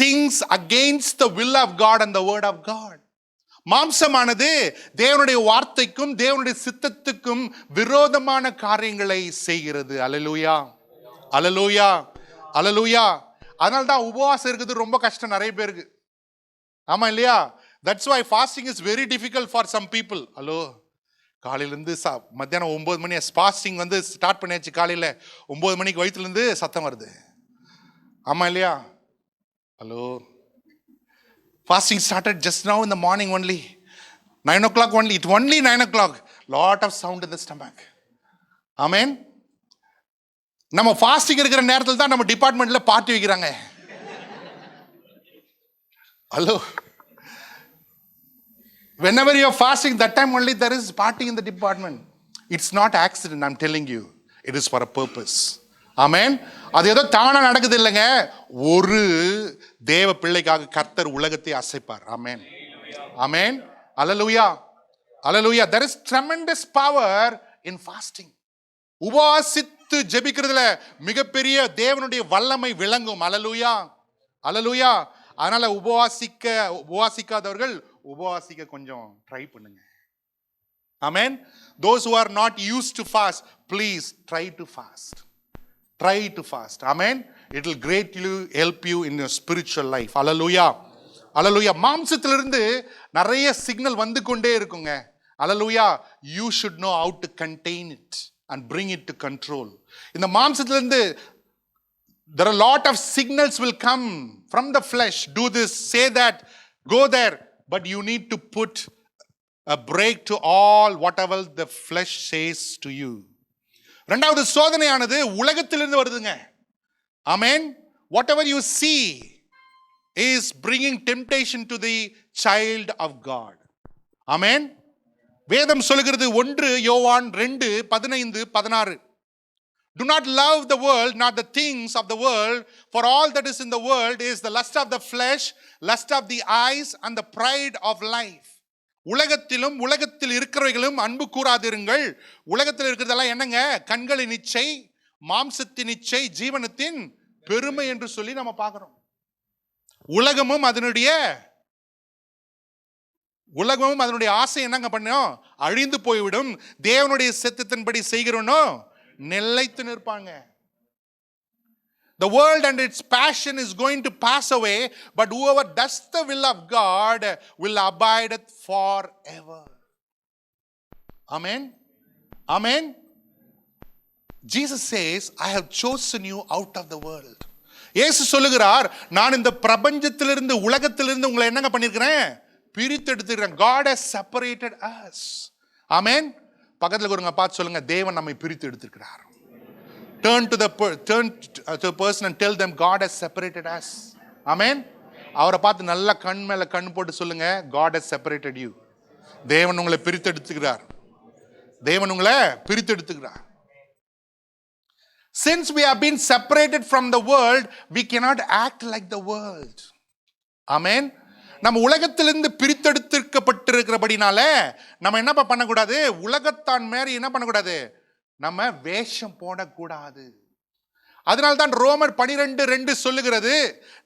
things against the will of God and the word of God. மாம்சமானது தேவனுடைய வார்த்தைக்கும் தேவனுடைய சித்தத்துக்கும் விரோதமான காரியங்களை செய்கிறது. அல்லேலூயா. அல்லேலூயா. அல்லேலூயா. அதனால தான் உபவாசம் இருக்குது ரொம்ப கஷ்டம் நிறைய பேருக்கு. ஆமா இல்லையா? That's why fasting is very difficult for some people. Hello, காலையிலேருந்து மத்தியானம் 9 மணி ஃபாஸ்டிங் வந்து ஸ்டார்ட் பண்ணியாச்சு. காலையில் 9 மணிக்கு வயிற்றுலேருந்து சத்தம் வருது. ஆமா இல்லையா? Hello, fasting started just now in the morning only. 9 o'clock only. It's only 9 o'clock. Lot of sound in the stomach. Amen. நம்ம ஃபாஸ்டிங் இருக்கிற நேரத்தில் தான் நம்ம டிபார்ட்மெண்ட்ல பார்ட்டி வைக்கிறாங்க. Hello, whenever you are fasting, that time only there is party in the department. It's not accident, I'm telling you. It is for a purpose. Amen. அது ஏதோ தானா நடக்குது இல்லைங்க. ஒரு தேவ பிள்ளைக்காக கர்த்தர் உலகத்தை அசைப்பார். ஆமென். ஆமென். அல்லேலூயா. அல்லேலூயா. There is tremendous power in fasting. உபவாசித்து ஜெபிக்கிறதுல மிகப்பெரிய தேவனுடைய வல்லமை விளங்கும். அல்லேலூயா. அல்லேலூயா. அதனால உபவாசிக்காதவர்கள் உபவாசிக்க கொஞ்சம் ட்ரை பண்ணுங்க. ஆமென். Those who are not used to fast, please try to fast. Try to fast. Amen. It will greatly help you in your spiritual life. Hallelujah. Hallelujah. மாம்சத்திலிருந்து நிறைய signal வந்து கொண்டே இருக்குங்க. Hallelujah. You should know how to contain it. and bring it to control. இந்த மாம்சத்திலிருந்து there are a lot of signals will come from the flesh. Do this, say that, go there. But you need to put a break to all whatever the flesh says to you. இரண்டாவது சோதனையானது உலகத்திலிருந்து வருதுங்க. Amen. Whatever you see is bringing temptation to the child of God. Amen. வேதம் சொல்கிறது 1 யோவான் 2:15-16. Do not love the world, not the things of the world, for all that is in the world is the lust of the flesh, lust of the eyes, and the pride of life. உலகத்தில் இருக்கிறவர்களும் அன்பு கூறாதிருங்கள். உலகத்தில் இருக்கிறதெல்லாம் என்னங்க? கண்களின் இச்சை, மாம்சத்தின் இச்சை, ஜீவனத்தின் பெருமை என்று சொல்லி நம்ம பார்க்கிறோம். உலகமும் அதனுடைய ஆசை என்னங்க பண்ணும்? அழிந்து போய்விடும். தேவனுடைய சித்தத்தின்படி செய்கிறவனோ நிலைத்து நிற்பாங்க. The world and its passion is going to pass away, but whoever does the will of God will abide forever. Amen. Amen. Jesus says, I have chosen you out of the world. இயேசு சொல்லுகிறார், நான் இந்த பிரபஞ்சத்திலிருந்து உலகத்திலிருந்து உங்களை என்னங்க பண்ணிருக்கிறேன்? பிரித்து எடுத்துக்கிறேன். God has separated us. Amen. பக்கத்துல ஒருங்க பார்த்து சொல்லுங்க, தேவன் நம்மை பிரித்து எடுத்துக்கிறார். Turn to the person and tell them God has separated us. Amen. அவரை பார்த்து நல்ல கண் மேல கண் போட்டு சொல்லுங்க, God has separated you. தேவன் உங்களை பிரித்து எடுத்துக்கிறார். தேவன் உங்களை பிரித்து எடுத்துக்கிறார். Since we have been separated from the world, we cannot act like the world. Amen. நம்ம உலகத்திலிருந்து பிரித்தெடுத்திருக்கப்பட்டிருக்கிறபடினால நம்ம என்ன பண்ணக்கூடாது? உலகத்தான் மேரி என்ன பண்ணக்கூடாது? நம்ம வேஷம் போடக்கூடாது. அதனால்தான் ரோமர் 12:2 சொல்லுகிறது,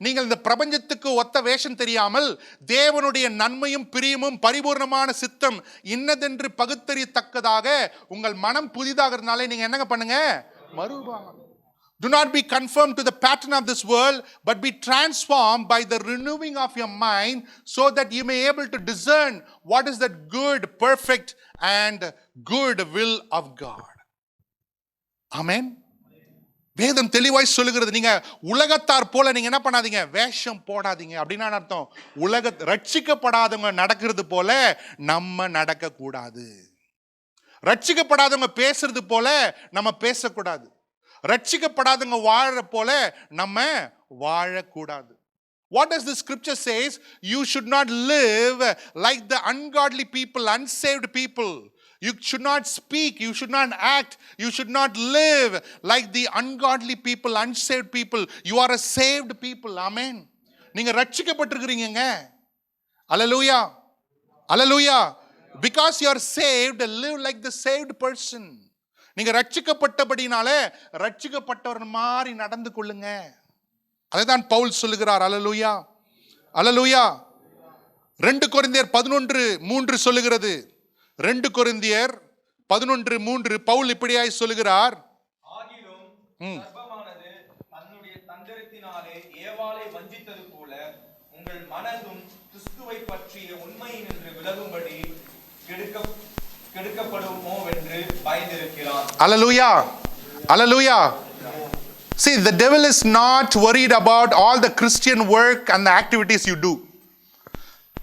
நீங்கள் இந்த பிரபஞ்சத்துக்கு ஒத்த வேஷம் தெரியாமல் தேவனுடைய நன்மையும் பிரியமும் பரிபூர்ணமான சித்தம் இன்னதென்று பகுத்தறியத்தக்கதாக உங்கள் மனம் புதிதாகிறதுனாலே நீங்க என்னங்க பண்ணுங்க? மறுரூபம். Do not be conformed to the pattern of this world, but be transformed by the renewing of your mind, so that you may be able to discern what is that good, perfect, and good will of God. Amen. வேதம் தெளிவாய் சொல்லுகிறது, நீங்க உலகத்தார் போல நீங்க என்ன பண்ணாதீங்க? வேஷம் போடாதீங்க. அப்படின்னா அர்த்தம், ரட்சிக்கப்படாதவங்க நடக்கிறது போல நம்ம நடக்க கூடாது. ரட்சிக்கப்படாதவங்க பேசுறது போல நம்ம பேசக்கூடாது. ரட்சிக்கப்படாதவங்க வாழற போல நம்ம வாழக்கூடாது. What does the scripture says? You should not live like the ungodly people, unsaved people. You should not speak, you should not act, you should not live like the ungodly people, unsaved people. You are a saved people. Amen. நீங்க ரட்சிக்கப்பட்டிருக்கிறீங்க. Hallelujah. Hallelujah. Because you are saved, live like the saved person. நீங்க ரட்சிக்கப்பட்டபடினாலே ரட்சிக்கப்பட்டவர் மாதிரி நடந்து கொள்ளுங்க. அதைதான் பவுல் சொல்லுகிறார். அல்லேலூயா. அல்லேலூயா. 2 கொரிந்தியர் 11:3 சொல்லுகிறது. 2 கொரிந்தியர் 11:3 பவுல் இப்படியாய் சொல்லுகிறார், ஆகிலும் சர்ப்பமானது தன்னுடைய தந்திரத்தினாலே ஏவாளை வஞ்சித்தது போல உங்கள் மனதும் கிறிஸ்துவை பற்றிய உண்மையினின்று விலகும்படி கெடுக்கப்படுமோ என்று பயந்திருக்கிறார். Hallelujah. Hallelujah. See, the devil is not worried about all the Christian work and the activities you do.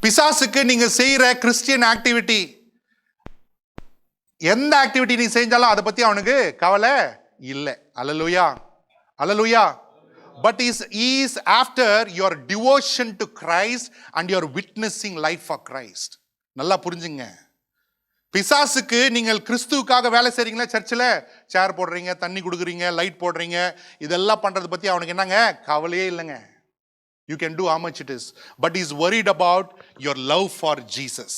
பிசாசுக்கு நீங்க செய்யற கிறிஸ்டியன் ஆக்டிவிட்டி, எந்த ஆக்டிவிட்டி நீ செஞ்சாலும் அதை பத்தி அவனுக்கு கவலை இல்லை. Hallelujah. Hallelujah. But he is after your devotion to Christ and your witnessing life for Christ. நல்லா புரிஞ்சுங்க. பிசாசுக்கு நீங்கள் கிறிஸ்துவுக்காக வேலை செய்றீங்களா? சர்ச்சில் சேர் போடுறீங்க, தண்ணி கொடுக்குறீங்க, லைட் போடுறீங்க, இதெல்லாம் பண்றது பத்தி அவனுக்கு என்னங்க கவலையே இல்லைங்க. You can do how much it is, but he's worried about your love for Jesus,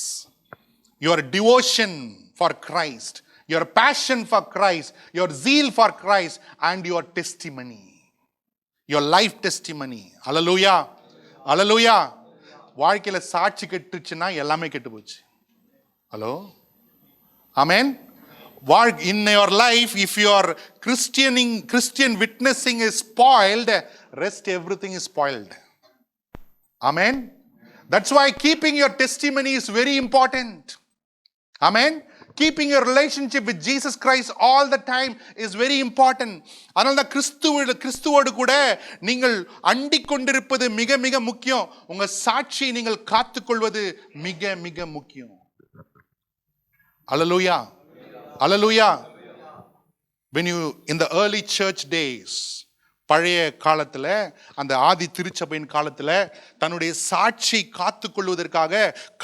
your devotion for Christ, your passion for Christ, your zeal for Christ, and your testimony, your life testimony. Hallelujah. Hallelujah. வாழ்க்கையில சாட்சி கெட்டுச்சுன்னா எல்லாமே கெட்டு போச்சு. Hello. Amen. In your life, if your Christian witnessing is spoiled, rest everything is spoiled. Amen. That's why keeping your testimony is very important. Amen. Keeping your relationship with Jesus Christ all the time is very important. அதனால தான் கிறிஸ்துவோடு கூட நீங்கள் அண்டிக் கொண்டிருப்பது மிக மிக முக்கியம். உங்க சாட்சியை நீங்கள் காத்துக்கொள்வது மிக மிக முக்கியம். Hallelujah. Hallelujah. When you in the early church days, பழைய காலத்துல அந்த ஆதி திருச்சபையின் காலத்துல தன்னுடைய சாட்சி காத்துக்கொள்வதற்காக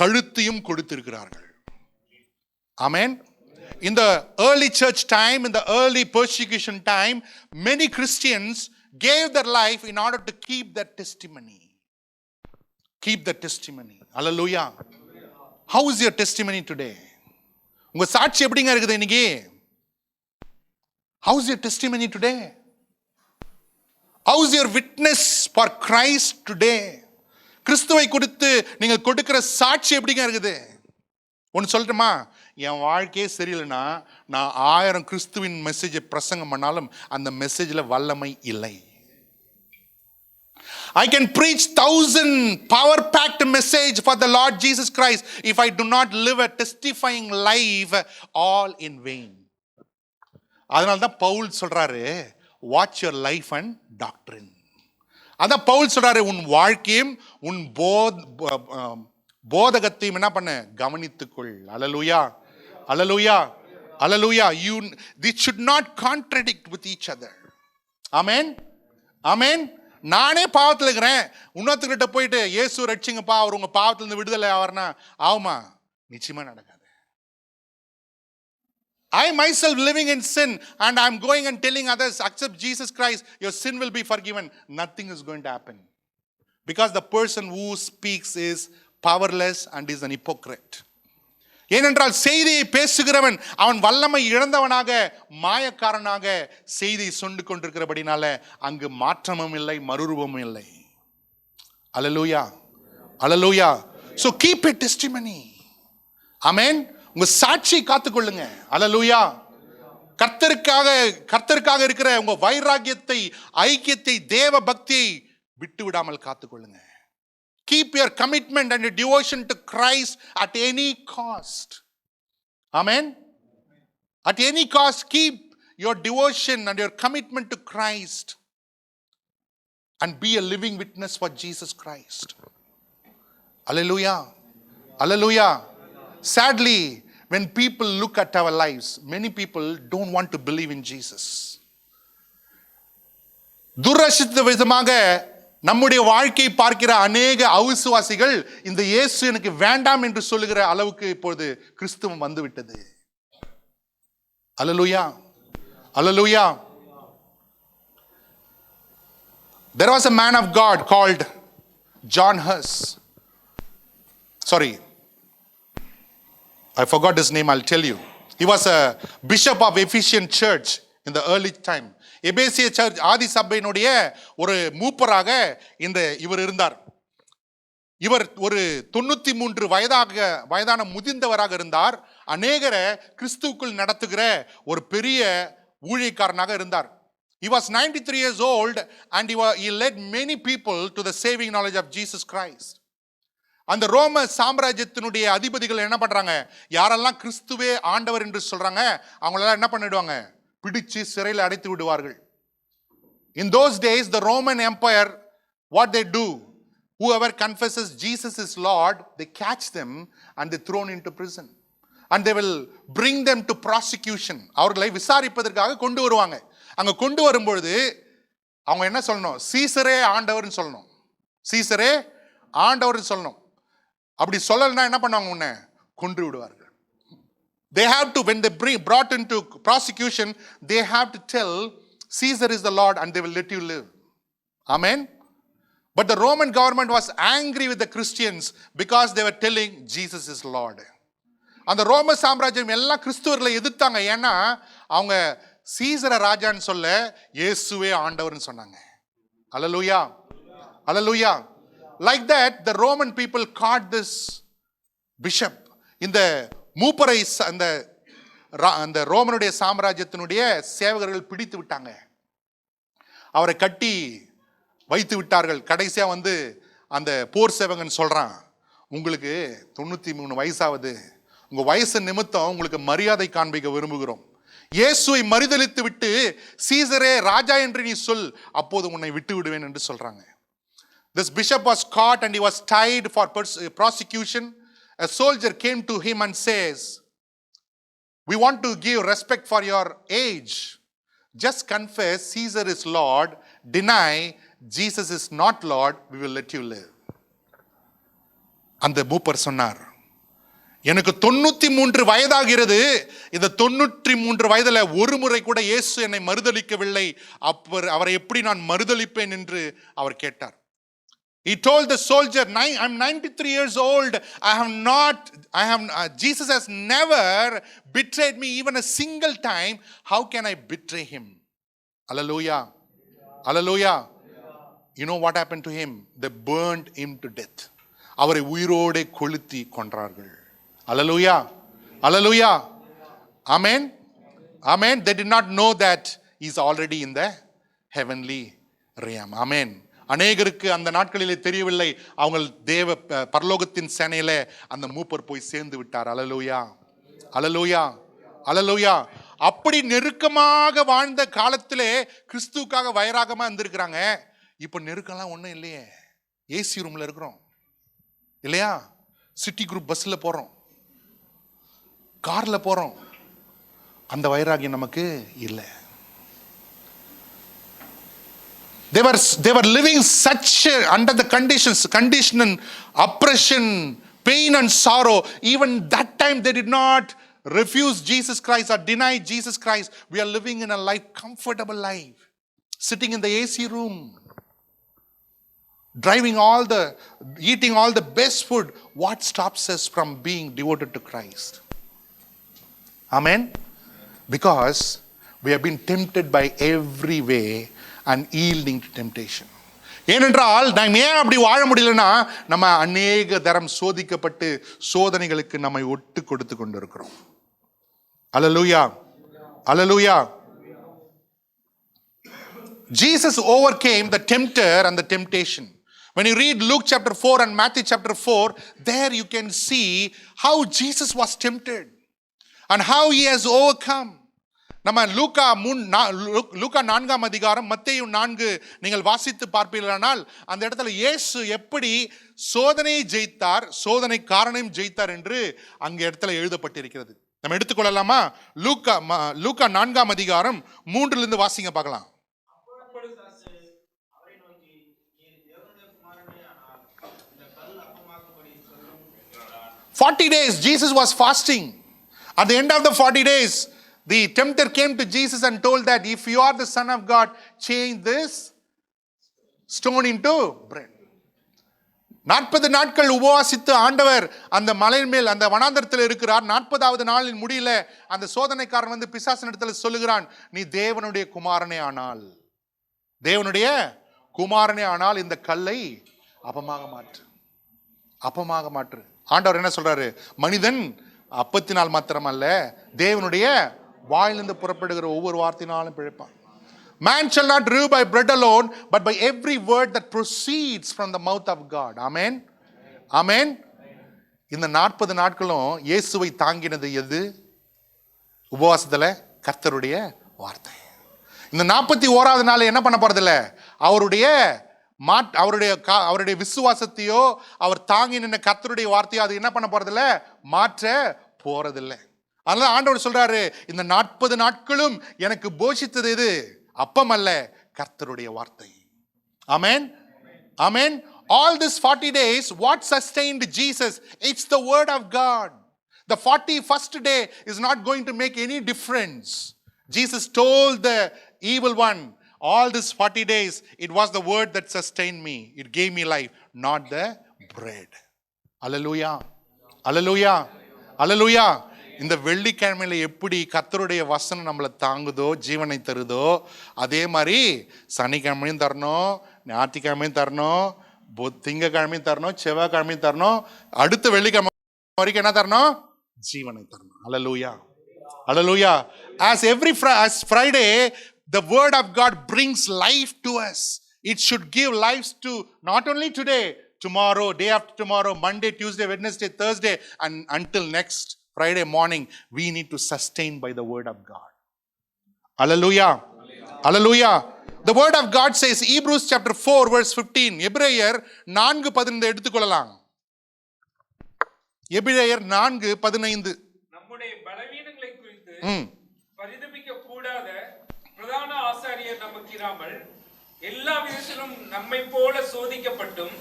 கழுத்தையும் கொடுத்திருக்கிறார்கள். Amen. In the early church time, in the early persecution time, many Christians gave their life in order to keep that testimony. Keep the testimony. Hallelujah. How is your testimony today? உங்க சாட்சி எப்படிங்க இருக்குது இன்னைக்கு? How is your testimony today? How is your witness for Christ today? கிறிஸ்துவை குறித்து நீங்கள் கொடுக்கிற சாட்சி எப்படிங்க இருக்குது? ஒன்று சொல்லட்டுமா, என் வாழ்க்கையே சரியில்லைன்னா நான் 1000 கிறிஸ்துவின் மெசேஜை பிரசங்கம் பண்ணாலும் அந்த மெசேஜில் வல்லமை இல்லை. I can preach 1000 power-packed message for the Lord Jesus Christ. If I do not live a testifying life, all in vain. அதனால தான் பவுல் சொல்றாரு, watch your life and doctrine. அதான் பவுல் சொல்றாரு, உன் வாழ்க்கையும் உன் போதகத்தையும் என்ன பண்ண, கவனித்துக்கொள். அல்லேலூயா, அல்லேலூயா, அல்லேலூயா. This should not contradict with each other. ஆமென், ஆமென். நானே பாவத்தில் இருக்கிறேன், இன்னொருத்தர்கிட்ட போயிட்டு இயேசு ரட்சிங்கப்பா, அவர் உங்க பாவத்திலிருந்து விடுதலை ஆவார்னா ஆகுமா? நிச்சயமா நடக்காது. I myself living in sin and I'm going and telling others, accept Jesus Christ, your sin will be forgiven. Nothing is going to happen. Because the person who speaks is powerless and is an hypocrite. ஏனென்றால் செய்தியை பேசுகிறவன் அவன் வல்லமை இழந்தவனாக மாயக்காரனாக செய்தியை சொண்டு கொண்டிருக்கிறபடினால அங்கு மாற்றமும் இல்லை, மறுரூபமும் இல்லை. அல்லேலூயா, அல்லேலூயா. So keep a testimony. Amen. உங்க சாட்சியை காத்துக்கொள்ளுங்க. அல்லேலூயா. கர்த்தருக்காக இருக்கிற உங்க வைராக்கியத்தை, ஐக்கியத்தை, தேவ பக்தியை விட்டு விடாமல் காத்துக்கொள்ளுங்க. Keep your commitment and your devotion to Christ at any cost. Amen. At any cost, keep your devotion and your commitment to Christ and be a living witness for Jesus Christ. Hallelujah. Hallelujah. Sadly, when people look at our lives, many people don't want to believe in Jesus. துரசித்த விதமாக நம்முடைய வாழ்க்கையை பார்க்கிற அநேக அவிசுவாசிகள் இந்த இயேசு எனக்கு வேண்டாம் என்று சொல்லுகிற அளவுக்கு இப்பொழுது கிறிஸ்துவம் வந்துவிட்டது. அல்லேலூயா, அல்லேலூயா. There was a man of God called John Huss. Sorry, I forgot his name, I'll tell you. He was a bishop of Ephesian church in the early time. எபேசிய சர்ச் ஆதி சபையினுடைய ஒரு மூப்பராக இவர் இருந்தார். இவர் ஒரு 93 வயதான முதிர்ந்தவராக இருந்தார். அநேகரை கிறிஸ்துவுக்குள் நடத்துகிற ஒரு பெரிய ஊழியக்காரனாக இருந்தார். He was 93 years old and he led many people to the saving knowledge of Jesus Christ. அந்த ரோம சாம்ராஜ்யத்தினுடைய அதிபதிகள் என்ன பண்றாங்க, யாரெல்லாம் கிறிஸ்துவே ஆண்டவர் என்று சொல்றாங்க அவங்களெல்லாம் என்ன பண்ணிடுவாங்க, பிடிச்சு சிறையில் அடைத்து விடுவார்கள். In those days the Roman Empire, what they do, whoever confesses Jesus is Lord, they catch them and they thrown into prison and they will bring them to prosecution. அவர்களை விசாரிப்பதற்காக கொண்டு வருவாங்க. அங்க கொண்டு வரும்பொழுது அவங்க என்ன சொல்லணும், சீசரே ஆண்டவர்னு சொல்லணும், சீசரே ஆண்டவர்னு சொல்லணும். அப்படி சொல்லலைன்னா என்ன பண்ணுவாங்க, உன்னை கொன்று விடுவார்கள். They have to, when they brought into prosecution, they have to tell Caesar is the Lord and they will let you live. Amen. But the Roman government was angry with the Christians because they were telling Jesus is Lord. அந்த ரோம சாம்ராஜ்யம் எல்லாம் கிறிஸ்துவர்களை எதிர்த்தாங்க. ஏன்னா அவங்க சீசரை ராஜான்னு சொல்ல இயேசுவே ஆண்டவர்னு சொன்னாங்க. அல்லேலூயா, அல்லேலூயா. Like that, the Roman people caught this bishop. இந்த மூப்பரை அந்த ரோமனுடைய சாம்ராஜ்யத்தினுடைய சேவகர்கள் பிடித்து விட்டாங்க. அவரை கட்டி வைத்து விட்டார்கள். கடைசியா அந்த போர் சேவகன் சொல்றான், உங்களுக்கு 93 வயசாவது, உங்க வயசு நிமித்தம் உங்களுக்கு மரியாதை காண்பிக்க விரும்புகிறோம். இயேசுவை மறுதலித்து விட்டு சீசரே ராஜா என்று நீ சொல், அப்போது உன்னை விட்டு விடுவேன் என்று சொல்றாங்க. This bishop was caught and he was tried for prosecution. A soldier came to him and says, we want to give respect for your age. Just confess Caesar is Lord. Deny Jesus is not Lord. We will let you live. அந்த மூப்பர் சொன்னார், எனக்கு 93 வயதாகிறது. இந்த 93 வயதுல ஒரு முறை கூட இயேசு என்னை மறுதலிக்கவில்லை. அவரை எப்படி நான் மறுதலிப்பேன் என்று அவர் கேட்டார். He told the soldier, I'm 93 years old. Jesus has never betrayed me even a single time. How can I betray him? Hallelujah. Hallelujah. You know what happened to him? They burned him to death. அவரை உயிரோடு கொளுத்தி கொன்றார்கள். Hallelujah. Hallelujah. Amen. Amen. They did not know that he's already in the heavenly realm. Amen. அநேகருக்கு அந்த நாட்களிலே தெரியவில்லை, அவங்க தேவ பரலோகத்தின் சேனையில அந்த மூப்பர் போய் சேர்ந்து விட்டார். அல்லேலூயா, அல்லேலூயா, அல்லேலூயா. அப்படி நெருக்கமாக வாழ்ந்த காலத்திலே கிறிஸ்துவுக்காக வைராகமா இருந்திருக்கிறாங்க. இப்ப நெருக்கம்லாம் ஒண்ணும் இல்லையே. ஏசி ரூம்ல இருக்கிறோம் இல்லையா, சிட்டி குரூப் பஸ்ல போறோம், கார்ல போறோம். அந்த வைராகியம் நமக்கு இல்லை. They were living such under the condition, oppression, pain and sorrow. Even that time they did not refuse Jesus Christ or deny Jesus Christ. We are living in a life, comfortable life, sitting in the AC room, eating all the best food. What stops us from being devoted to Christ? Amen. Because we have been tempted by every way and yielding to temptation. ஏனென்றால் நாம் ஏன் அப்படி வாழ முடியலன்னா, நம்ம அநேக தரம் சோதிக்கப்பட்டு சோதனைகளுக்கு நம்மை ஒட்டு கொடுத்து கொண்டிருக்கிறோம். அல்லேலூயா, அல்லேலூயா. Jesus overcame the tempter and the temptation. When you read Luke chapter 4 and Matthew chapter 4, there you can see how Jesus was tempted and how he has overcome. நம்ம லூக்கா 4 அதிகாரம், மத்தேயு 4 நீங்கள் வாசித்து பார்ப்பீர்களானால் அந்த இடத்துல இயேசு எப்படி சோதனையை ஜெயித்தார், சோதனை காரணம் ஜெயித்தார் என்று அங்க இடத்துல எழுதப்பட்டிருக்கிறது. நம்ம எடுத்துக்கொள்ளலாமா? லூக்கா 4 அதிகாரம் 3 வாசிங்க பார்க்கலாம். 40 days Jesus was fasting. At the end of the 40 days, the tempter came to Jesus and told that if you are the Son of God, change this stone into bread. 40 நாட்கள் உபவாசித்து ஆண்டவர் அந்த மலையின் மேல் அந்த வனாந்தரத்தில் இருக்கிறார். 40வது நாளின் முடியல அந்த சோதனைக்காரன் வந்து பிசாசின் இடத்துல சொல்லுகிறான், நீ தேவனுடைய குமாரனே ஆனால், தேவனுடைய குமாரனே ஆனால் இந்த கல்லை அப்பமாக மாற்று, அப்பமாக மாற்று. ஆண்டவர் என்ன சொல்றாரு? மனிதன் அப்பத்தினால் மாத்திரமல்ல, தேவனுடைய வாயிலிருந்து புறப்படுகிற ஒவ்வொரு வார்த்தையினாலும் பிழைப்பான். Man shall not live by bread alone, but by every word that proceeds from the mouth of God. Amen. Amen. இந்த 40 நாட்களும் இயேசுவை தாங்கினது எது? உபவாசத்துல கர்த்தருடைய வார்த்தை. இந்த 41வது நாள் என்ன பண்ண போறதில்ல, அவருடைய விசுவாசத்தையோ அவர் தாங்கி நின்ன கர்த்தருடைய வார்த்தையோ அது என்ன பண்ண போறதில்ல, மாற்ற போறதில்லை. அதனால ஆண்டவர் சொல்றாரு, இந்த 40 நாட்களும் எனக்கு போஷித்தது எது? அப்பம் அல்ல, கர்த்தருடைய வார்த்தை. ஆமென், ஆமென். All this 40 days, what sustained Jesus? It's the word of God. The 41st day is not going to make any difference. Jesus told the evil one, all this 40 days, it was the word that sustained me. It gave me life, not the bread. Hallelujah. Hallelujah. Hallelujah. இந்த வெள்ளிக்கிழமையில எப்படி கர்த்தருடைய வசனம் நம்மளை தாங்குதோ, ஜீவனை தருதோ, அதே மாதிரி சனிக்கிழமையும் தரணும், ஞாயிற்றுக்கிழமையும் தரணும், திங்கக்கிழமையும் தரணும், செவ்வாய்க்கிழமையும் தரணும், அடுத்த வெள்ளிக்கிழமை வரைக்கும் என்ன தரணும்? ஜீவனை தரணும். அல்லேலூயா, அல்லேலூயா. As Friday, the word of God brings life to us. It should give life to not only today, tomorrow, day after tomorrow, Monday, Tuesday, Wednesday, Thursday, and until next Friday morning, we need to sustain by the word of God. Hallelujah. Hallelujah. The word of God says, Hebrews chapter 4 verse 15. எபிரேயர் 4:15 எடுத்துக்கொள்ளலாம். எபிரேயர் 4:15. நம்முடைய பலவீனங்களை குறித்து பரிதபிக்க கூடாத பிரதான ஆசாரியர் நமக்கு இராமல் எல்லா விதத்திலும் நம்மை போல சோதிக்கப்பட்டும்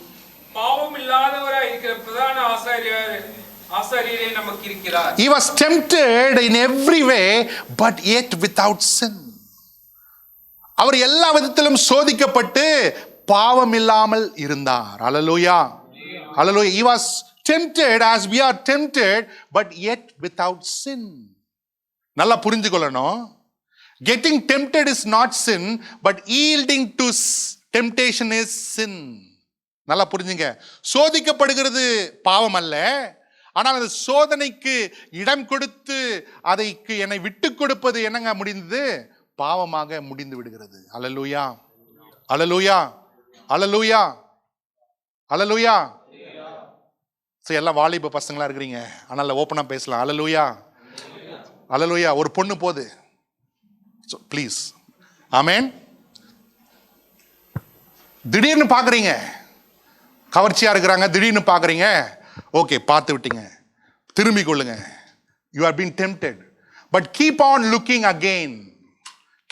பாவம் இல்லாதவராய் இருக்கிற பிரதான ஆசாரியரே நமக்கு இருக்கிறார். He was tempted in every way but yet without sin. அவர் எல்லா விதத்திலும் சோதிக்கப்பட்டு பாவம் இல்லாமல் இருந்தார். Hallelujah. Hallelujah. He was tempted as we are tempted but yet without sin. நல்லா புரிஞ்சுக்கொள்ளணும். Getting tempted is not sin, but yielding to temptation is sin. நல்லா புரிஞ்சுங்க. சோதிக்கப்படுகிறது பாவம் அல்ல, ஆனால் அந்த சோதனைக்கு இடம் கொடுத்து அதைக்கு என்னை விட்டு கொடுப்பது என்னங்க முடிந்தது? பாவமாக முடிந்து விடுகிறது. அல்லேலூயா, அல்லேலூயா, அல்லேலூயா, அல்லேலூயா. சரி, எல்லாம் வாலிப பசங்களா இருக்கிறீங்க, அதனால ஓப்பனா பேசலாம். அல்லேலூயா, அல்லேலூயா. ஒரு பொண்ணு போது, ப்ளீஸ். ஆமென். திடீர்னு பார்க்குறீங்க, கவர்ச்சியா இருக்கிறாங்க, திடீர்னு பார்க்குறீங்க, ஓகே பார்த்து விட்டீங்க, திரும்பிக் கொள்ளுங்க. You are been tempted, but keep on looking again,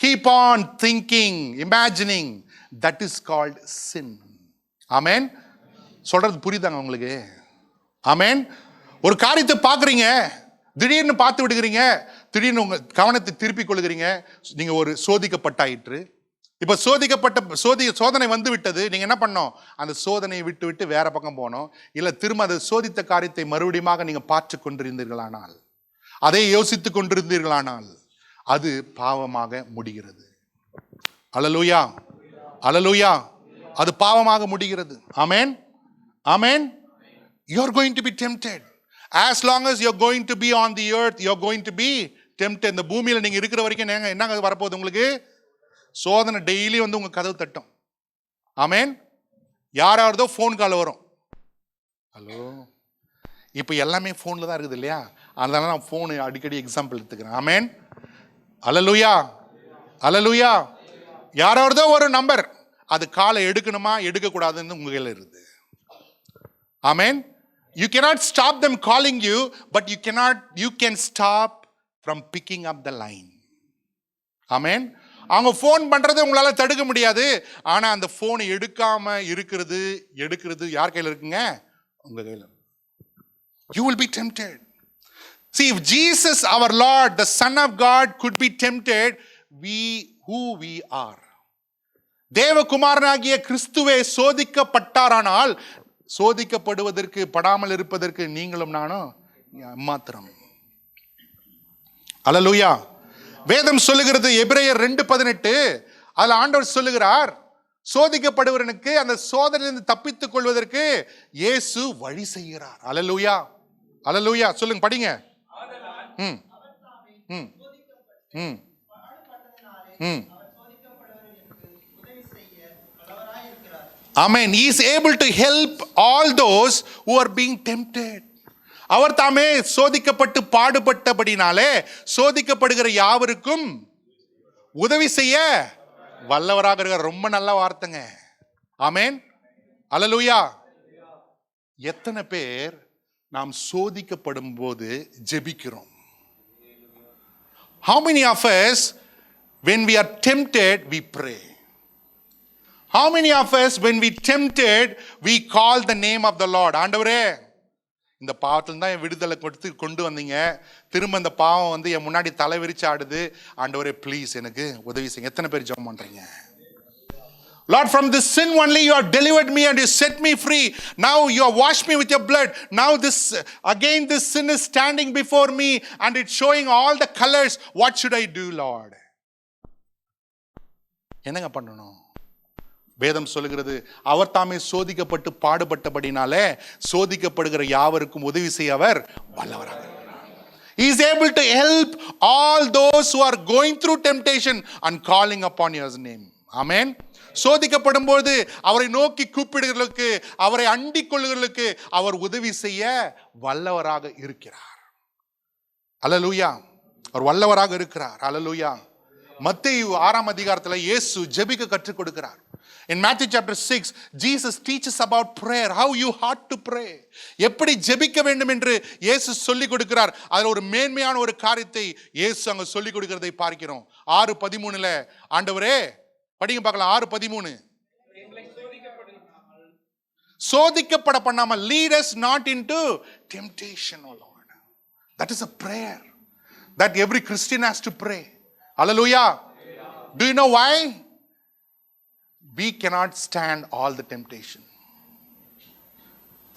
keep on thinking, imagining. That is called sin. ஆமென். சொல்றது புரியுதாங்க உங்களுக்கு? ஆமென். ஒரு காரியத்தை பார்க்குறீங்க, திடீர்னு பார்த்து விடுகிறீங்க, திடீர்னு உங்க கவனத்தை திருப்பிக் கொள்கிறீங்க, நீங்க ஒரு சோதிக்கப்பட்டாயிற்று. இப்ப சோதனை வந்து விட்டது. நீங்க என்ன பண்ணோம்? அந்த சோதனையை விட்டு விட்டு வேற பக்கம் போனோம். இல்ல திரும்ப அது சோதித்த காரியத்தை மறுபடியும் நீங்க பார்த்து கொண்டிருந்தீர்களானால், அதை யோசித்துக் கொண்டிருந்தீர்களானால் அது பாவமாக முடிகிறது. அல்லேலூயா, அல்லேலூயா. அது பாவமாக முடிகிறது. ஆமென், ஆமென். You are going to be tempted. As long as you are going to be on the earth, you are going to be tempted. இந்த பூமியில நீங்க இருக்கிற வரைக்கும் என்னங்க வரப்போகுது? உங்களுக்கு சோதனை டெய்லி வந்து உங்க கதவு தட்டும். ஆமென். யாராவதோ ஃபோன் கால் வரும். ஹலோ, இப்போ எல்லாமே ஃபோனில் தான் இருக்குது இல்லையா? அதனால நான் ஃபோனு அடிக்கடி எக்ஸாம்பிள் எடுத்துக்கிறேன். ஆமென். அல்லேலூயா, அல்லேலூயா. யாராவதோ ஒரு நம்பர், அது காலை எடுக்கணுமா எடுக்கக்கூடாதுன்னு உங்க கையில் இருக்குது. ஆமென். You cannot stop them calling you, but you can stop from picking up the line. ஆமென். அவங்க ஃபோன் பண்றது உங்களால தடுக்க முடியாது, ஆனா அந்த போனை எடுக்காம எடுக்கிறது யார் கையில இருக்குங்க? உங்க கையில. You will be tempted. See, if Jesus, our Lord, the Son of God, could be tempted, who we are. தேவகுமாரனாகிய கிறிஸ்துவே சோதிக்கப்பட்டாரானால், சோதிக்கப்படுவதற்கு படாமல் இருப்பதற்கு நீங்களும் நானும் மாத்திரம். அல்லேலூயா. வேதம் சொல்லுகிறது, எபிரேயர் 2:18, அதுல ஆண்டவர் சொல்லுகிறார், சோதிக்கப்படுவதற்கு, அந்த சோதனையிலிருந்து தப்பித்துக் கொள்வதற்கு இயேசு வழி செய்கிறார். அல்லேலூயா, அல்லேலூயா. சொல்லுங்க, படிங்க. ம் ம் ம் ம். Amen. He is able to help all those who are being tempted. அவர் தாமே சோதிக்கப்பட்டு பாடுபட்டபடினாலே சோதிக்கப்படுகிற யாவருக்கும் உதவி செய்ய வல்லவராக இருக்கிறார். ரொம்ப நல்ல வார்த்தைங்க. ஆமென். அல்லேலூயா. எத்தனை பேர் நாம் சோதிக்கப்படும் போது ஜெபிக்கிறோம்? How many of us, when we are tempted, we pray? How many of us, when we tempted, we call the name of the Lord? ஆண்டவரே, இந்த பாவத்துல தான் என் விடுதலை கொண்டு வந்தீங்க, திரும்ப இந்த பாவம் வந்து என் முன்னாடி தலை விரிச்சு ஆடுது, ஆண்டவரே ப்ளீஸ் எனக்கு உதவி செய்யுங்க. எத்தனை பேர் ஜெபம் பண்றீங்க? Lord, from this sin only you have delivered me and you set me free. Now you have washed me with your blood. Now this sin is standing before me and it's showing all the colors. What should I do, Lord? என்னங்க பண்ணணும்? வேதம் சொல்லுகிறது, அவர் தாமே சோதிக்கப்பட்டு பாடுபட்டபடினாலே சோதிக்கப்படுகிற யாவருக்கும் உதவி செய்ய அவர் வல்லவராக இருக்கிறார். He is able to help all those who are going through temptation and calling upon his name. Amen. சோதிக்கப்படும் போது அவரை நோக்கி கூப்பிடுகிறவர்களுக்கு, அவரை அண்டிக் கொள்ளுகிறவர்களுக்கு அவர் உதவி செய்ய வல்லவராக இருக்கிறார். அல்லேலூயா. அவர் வல்லவராக இருக்கிறார். அல்லேலூயா. மத்தேயு 6ஆம் அதிகாரத்தில் இயேசு ஜெபிக்க கற்றுக் கொடுக்கிறார். In Matthew chapter 6, Jesus teaches about prayer, how you ought to pray. எப்படி ஜெபிக்க வேண்டும் என்று இயேசு சொல்லிக் கொடுக்கிறார். அதில் ஒரு மேன்மையான ஒரு காரியத்தை இயேசு அங்க சொல்லிக் கொடுக்கிறதை பார்க்கிறோம். 6:13 ஆண்டவரே படிங்க பார்க்கலாம். 6:13 சோதிக்கப்பட பண்ணாமல், lead us not into temptation, O Lord. That is a prayer that every Christian has to pray. Hallelujah. Do you know why? We cannot stand all the temptation.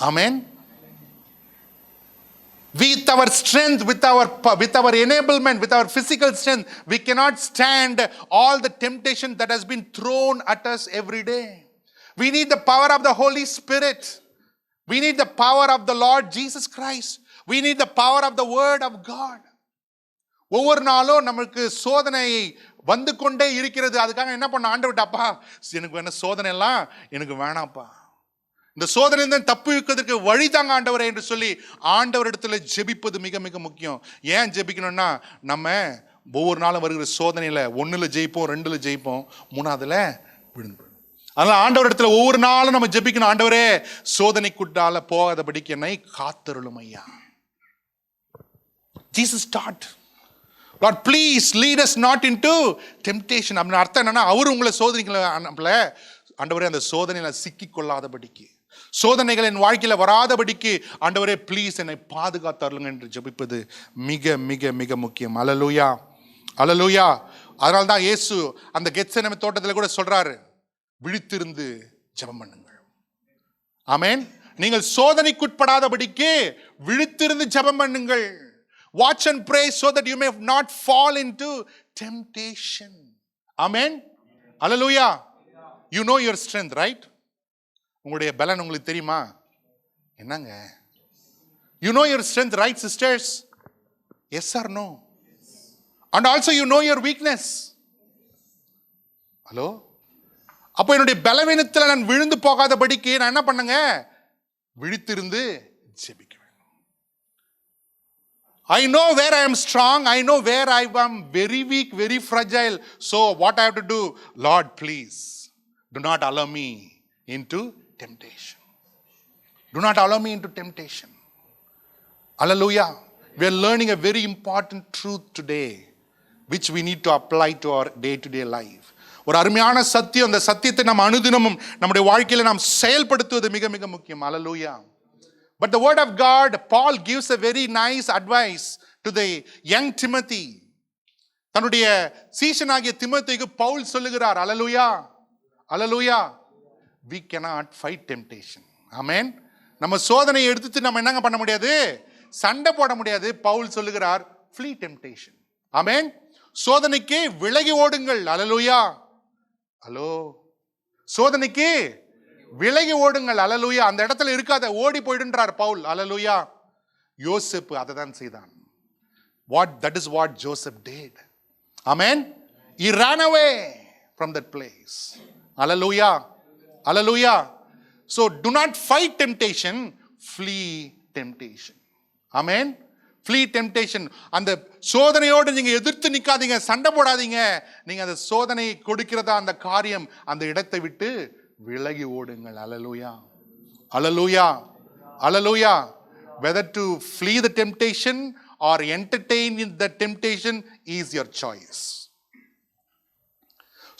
Amen. With our strength, with our enablement, with our physical strength, we cannot stand all the temptation that has been thrown at us every day. We need the power of the Holy Spirit. We need the power of the Lord Jesus Christ. We need the power of the Word of God. ஒவ்வொரு நாளும் நமக்கு சோதனை வந்து கொண்டே இருக்கிறது. அதுக்காக என்ன பண்ண, ஆண்டவர்ட்டப்பா எனக்கு வேணா சோதனை எல்லாம் எனக்கு வேணாப்பா, இந்த சோதனை தான் தப்பு இருக்கிறதுக்கு வழி தாங்க ஆண்டவரே என்று சொல்லி ஆண்டவரிடத்துல ஜெபிப்பது மிக மிக முக்கியம். ஏன் ஜெபிக்கணும்னா, நம்ம ஒவ்வொரு நாளும் வருகிற சோதனையில 1ல் ஜெயிப்போம், 2ல் ஜெயிப்போம், 3ஆவதுல விழுந்து. அதனால ஆண்டவரிடத்துல ஒவ்வொரு நாளும் நம்ம ஜெபிக்கணும். ஆண்டவரே சோதனைக்குட்டால போகாதபடிக்கு என்னை காத்தருளும் ஐயா. Jesus taught, Lord, please lead us not into temptation. அப்படின்னு அர்த்தம் என்னன்னா, அவர் உங்களை சோதனைகளை அனுப்பல, ஆண்டவரே அந்த சோதனையில சிக்கிக் கொள்ளாதபடிக்கு, சோதனைகள் என் வாழ்க்கையில வராதபடிக்கு ஆண்டவரே ப்ளீஸ் என்னை பாதுகாத்தருளுங்க என்று ஜெபிப்பது மிக மிக மிக முக்கியம். அல்லேலூயா, அல்லேலூயா. அதனால தான் இயேசு அந்த கெத்செமனே தோட்டத்தில் கூட சொல்றாரு, விழித்திருந்து ஜெபம் பண்ணுங்கள். ஆமென். நீங்கள் சோதனைக்குட்படாதபடிக்கு விழித்திருந்து ஜெபம் பண்ணுங்கள். Watch and pray so that you may not fall into temptation. Amen. Hallelujah. You know your strength, right? உங்களுடைய பலன் உங்களுக்கு தெரியுமா? என்னங்க? You know your strength, right, sisters? Yes or no? And also you know your weakness. Hello? அப்போ என்னுடைய பலவீனத்தில் நான் விழுந்து போகாதபடிக்கு நான் என்ன பண்ணுங்க? விழித்திருந்து ஜெபிக்க. I know where I am strong. I know where I am very weak, very fragile. So what I have to do? Lord, please do not allow me into temptation. Do not allow me into temptation. Hallelujah. We are learning a very important truth today, which we need to apply to our day-to-day life. ஒரு அருமையான சத்தியம். அந்த சத்தியத்தை நாம் அனுதினமும் நம்முடைய வாழ்க்கையில நாம் செயல்படுத்துவது மிக மிக முக்கியம். Hallelujah. But the word of God, Paul gives a very nice advice to the young Timothy. தன்னுடைய சீஷனாகிய திமோத்தேயுக்கு பவுல் சொல்லுகிறார், அல்லேலூயா, அல்லேலூயா, we cannot fight temptation. ஆமென். நம்ம சோதனையை எடுத்துட்டு நம்ம என்னங்க பண்ண முடியாது? சண்டை போட முடியாது. பவுல் சொல்லுகிறார், flee temptation. ஆமென். சோதனைக்கு விலகி ஓடுங்கள். அல்லேலூயா. ஹலோ, சோதனைக்கு விலகி ஓடுங்கள். அல்லேலூயா. அந்த இடத்துல இருக்காத, ஓடி போயிடுன்றார் பவுல். அல்லேலூயா. யோசேப்பு அதை தான் செய்தான். That is what Joseph did. Amen. He ran away from that place. Hallelujah. Hallelujah. So do not fight temptation, flee temptation. Amen. Flee temptation. அந்த சோதனையோடு நீங்க எதிர்த்து நிக்காதீங்க, சண்டை போடாதீங்க. நீங்க அந்த சோதனை கொடுக்கிறதா அந்த காரியம், அந்த இடத்தை விட்டு விலகி ஓடுங்கள். அல்லேலூயா, அல்லேலூயா, அல்லேலூயா. Whether to flee the temptation or entertain the temptation is your choice.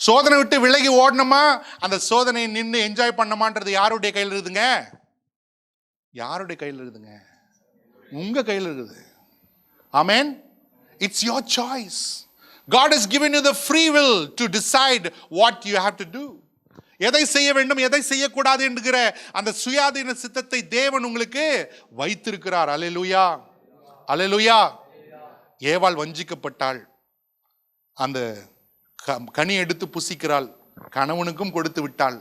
சோதனை விட்டு விலகி ஓடணுமா, அந்த சோதனையை நின்று என்ஜாய் பண்ணமான்றது யாருடைய கையில் இருக்குதுங்க? யாருடைய கையில் இருக்குதுங்க? உங்க கையில் இருக்குது. Amen. It's your choice. God has given you the free will to decide what you have to do. எதை செய்ய வேண்டும், எதை செய்யக்கூடாது என்கிற அந்த சுயாதீன சித்தத்தை தேவன் உங்களுக்கு வைத்திருக்கிறார். அல்லேலூயா, அல்லேலூயா. ஏவாள் வஞ்சிக்கப்பட்டாள், அந்த கனி எடுத்து புசிக்கிறாள், கணவனுக்கும் கொடுத்து விட்டாள்.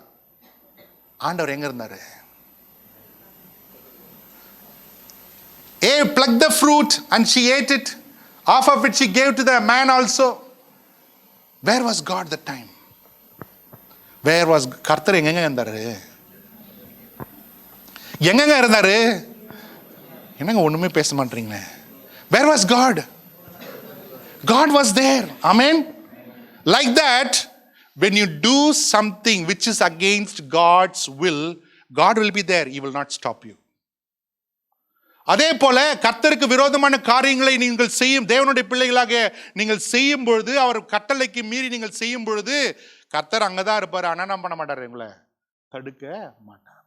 ஆண்டவர் எங்க இருந்தாரு? Eve plucked the fruit and she ate it. Half of it she gave to the man also. Where was God that time? Where was கர்த்தர்? எங்கங்க இருந்தாரு? எங்கங்க இருந்தாரு? என்னங்க ஒண்ணுமே பேச மாட்டீங்களே? Where was God? God was there. Amen. Like that, when you do something which is against God's will, God will be there. He will not stop you. அதே போல கர்த்தருக்கு விரோதமான காரியங்களை நீங்கள் செய்யும் தேவனுடைய பிள்ளைகளாக நீங்கள் செய்யும் பொழுது, அவர் கட்டளைக்கு மீறி நீங்கள் செய்யும் பொழுது, கர்த்தர் அங்கதான் இருப்பார். ஆனா என்ன பண்ண மாட்டார், உங்களை தடுக்க மாட்டார்.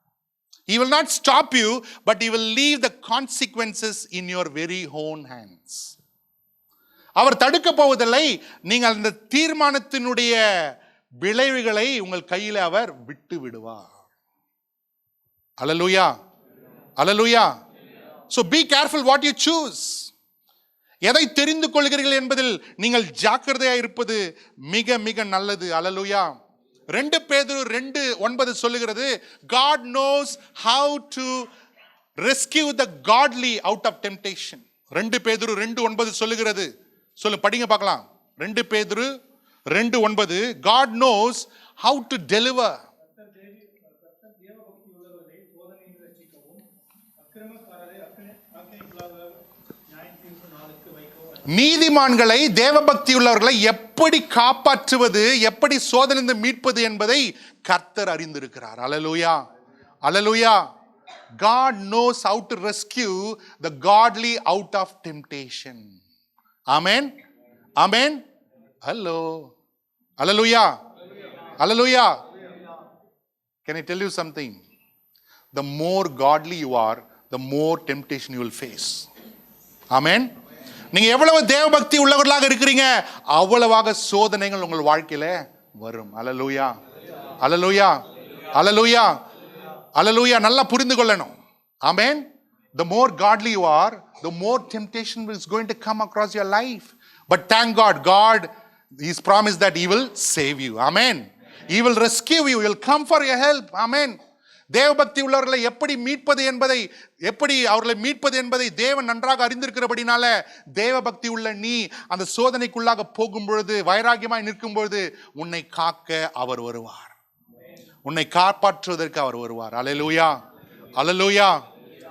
He will not stop you, but he will leave the consequences in your very own hands. அவர் தடுக்க போவதில்லை. நீங்கள் அந்த தீர்மானத்தினுடைய விளைவுகளை உங்கள் கையில் அவர் விட்டு விடுவார். அல்லேலூயா, அல்லேலூயா. So be careful what you choose. எதை தெரிந்து கொள்கிறீர்கள் என்பதில் நீங்கள் ஜாக்கிரதையா இருப்பது மிக மிக நல்லது. அல்லேலூயா. 2 பேதுரு 2:9 சொல்லுகிறது, God knows how to rescue the godly out of temptation. 2 பேதுரு 2:9 சொல்லுகிறது. படிங்க பார்க்கலாம். 2 பேதுரு 2:9, God knows how to deliver. நீதிமான்களை தேவபக்தி உள்ளவர்களை எப்படி காப்பாற்றுவது, எப்படி சோதனையிலிருந்து மீட்பது என்பதை கர்த்தர் அறிந்திருக்கிறார். அல்லேலூயா, அல்லேலூயா. God knows how to rescue the godly out of temptation. Amen, amen. Hello, hallelujah, hallelujah. Can I tell you something? The more godly you are, the more temptation you will face. Amen. நீங்க எவ்வளவு தேவபக்தி உள்ளவர்களாக இருக்கிறீங்க, அவ்வளவாக சோதனைகள் உங்கள் வாழ்க்கையில வரும். அல்லேலூயா, அல்லேலூயா, அல்லேலூயா, அல்லேலூயா. நல்லா புரிந்து கொள்ளணும். ஆமென். The more godly you are, the more temptation is going to come across your life. But thank God, God He's promised that He will save you. Amen. He will rescue you. He will come for your help. Amen. தேவபக்தி உள்ளவர்களை எப்படி மீட்பது என்பதை, எப்படி அவர்களை மீட்பது என்பதை தேவன் நன்றாக அறிந்திருக்கிறபடினால, தேவபக்தி உள்ள நீ அந்த சோதனைக்குள்ளாக போகும் பொழுது, வைராகியமாய் நிற்கும் பொழுது, உன்னை காக்க அவர் வருவார். உன்னை காப்பாற்றுவதற்கு அவர் வருவார். அல்லேலூயா, அல்லேலூயா.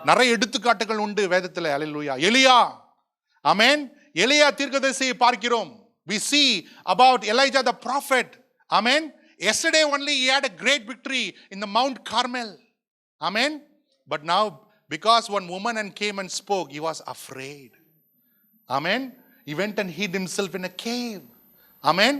நிறைய எடுத்துக்காட்டுகள் உண்டு வேதத்தில். அல்லேலூயா. எலியா, ஆமென். எலியா தீர்க்கதரிசியை பார்க்கிறோம். We see about Elijah the prophet. Amen. Yesterday only he had a great victory in the Mount Carmel. Amen. But now, because one woman came and spoke, he was afraid. Amen. He went and hid himself in a cave. Amen.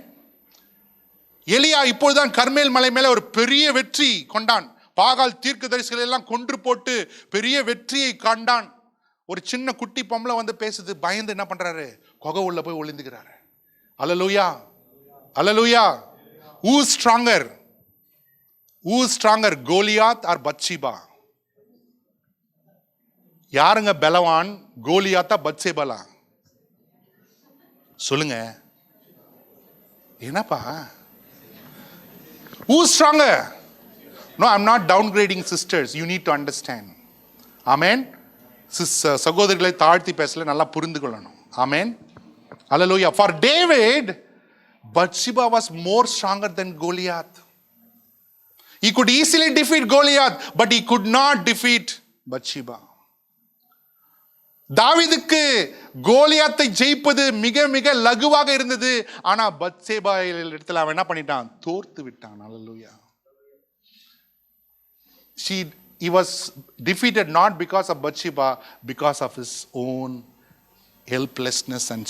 எலியா இப்பொழுதுதான் கர்மேல் மலை மேல ஒரு பெரிய வெற்றி கொண்டான். பாகால் தீர்க்கதரிசிகளை எல்லாம் கொன்று போட்டு பெரிய வெற்றியை கண்டான். ஒரு சின்ன குட்டி பொம்பளை வந்து பேசுது, பயந்து என்ன பண்றாரு, குகை உள்ள போய் ஒளிந்துக்கிறாரு. அல்லேலூயா, அல்லேலூயா. Who is stronger? Who is stronger, Goliath or Bathsheba? யாருங்க பலவான், கோலியாத்தா பத்சேபலா? சொல்லுங்க. என்னப்பா? Who is stronger? No, I'm not downgrading sisters. You need to understand. Amen. சகோதரிகளை தாழ்த்தி பேசல, நல்லா புரிந்து கொள்ளணும். Amen. Hallelujah. For David, Bathsheba was more stronger than Goliath. He could easily defeat Goliath, but he could not defeat Bathsheba. தாவீதுக்கு கோலியாத்தை ஜெயிப்பது மிக மிக லகுவாக இருந்தது. ஆனா பத்சேபா இடத்துல அவன் என்ன பண்ணிட்டான், தோர்த்து விட்டான். அல்லேலூயா. He was defeated not because of Bathsheba, because of his own helplessness and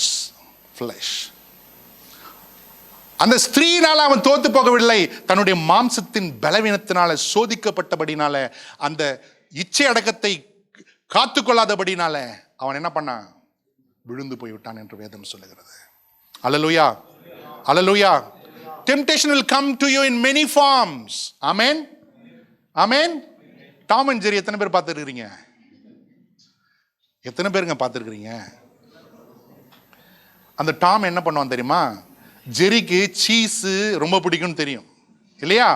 flesh. அந்த ஸ்திரீனால அவன் தோத்து போகவில்லை, தன்னுடைய மாம்சத்தின் பலவீனத்தினால, சோதிக்கப்பட்டபடினால, அந்த இச்சை அடக்கத்தை காத்துக்கொள்ளாதபடினால அவன் என்ன பண்ணான், விழுந்து போய்விட்டான் என்று வேதம் சொல்லுகிறது. அல்லேலூயா, அல்லேலூயா. Temptation will come to you in many forms. Amen. Amen. Tom and Jerry எத்தனை பேர் பார்த்துருக்கிறீங்க? எத்தனை பேருங்க பார்த்துருக்கிறீங்க? அந்த டாம் என்ன பண்ணுவான் தெரியுமா, ஜெரிக்கு சீஸ் ரொம்ப பிடிக்கும்னு தெரியும் இல்லையா,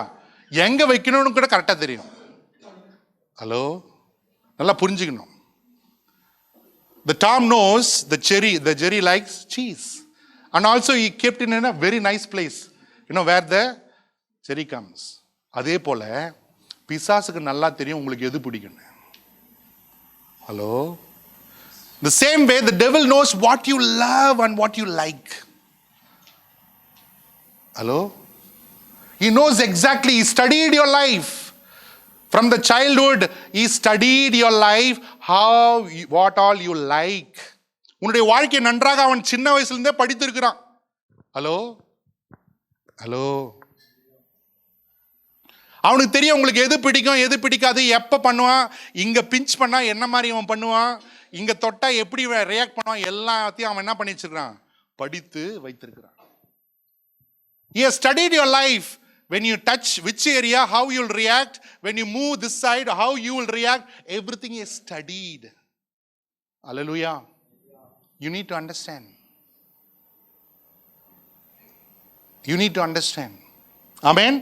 எங்க வைக்கணும்னு கூட கரெக்டா தெரியும். ஹலோ, நல்லா புரிஞ்சுக்கணும். The Tom knows the Jerry likes cheese, and also he kept it in a very nice place, where the cherry comes. அதே போல பிசாசுக்கு நல்லா தெரியும் உங்களுக்கு எது பிடிக்கும்னு. Hello, The same way the devil knows what you love and what you like. Hello? He knows exactly. He studied your life. From the childhood, he studied your life, what all you like. உன்னுடைய வாழ்க்கை நன்றாக அவன் சின்ன வயசுலேருந்தே படித்திருக்கிறான். Hello hello, அவனுக்கு தெரியும் உங்களுக்கு எது பிடிக்கும் எது பிடிக்காது, எப்போ பண்ணுவான், இங்கே பிஞ்ச் பண்ணா என்ன மாதிரி அவன் பண்ணுவான், இங்கே தொட்டா எப்படி ரியாக்ட் பண்ணுவான், எல்லாத்தையும் அவன் என்ன பண்ணி வச்சிருக்கான், படித்து வைத்திருக்கிறான். He has studied your life. When you touch which area, how you will react. When you move this side, how you will react. Everything is studied. Hallelujah. You need to understand. You need to understand. Amen.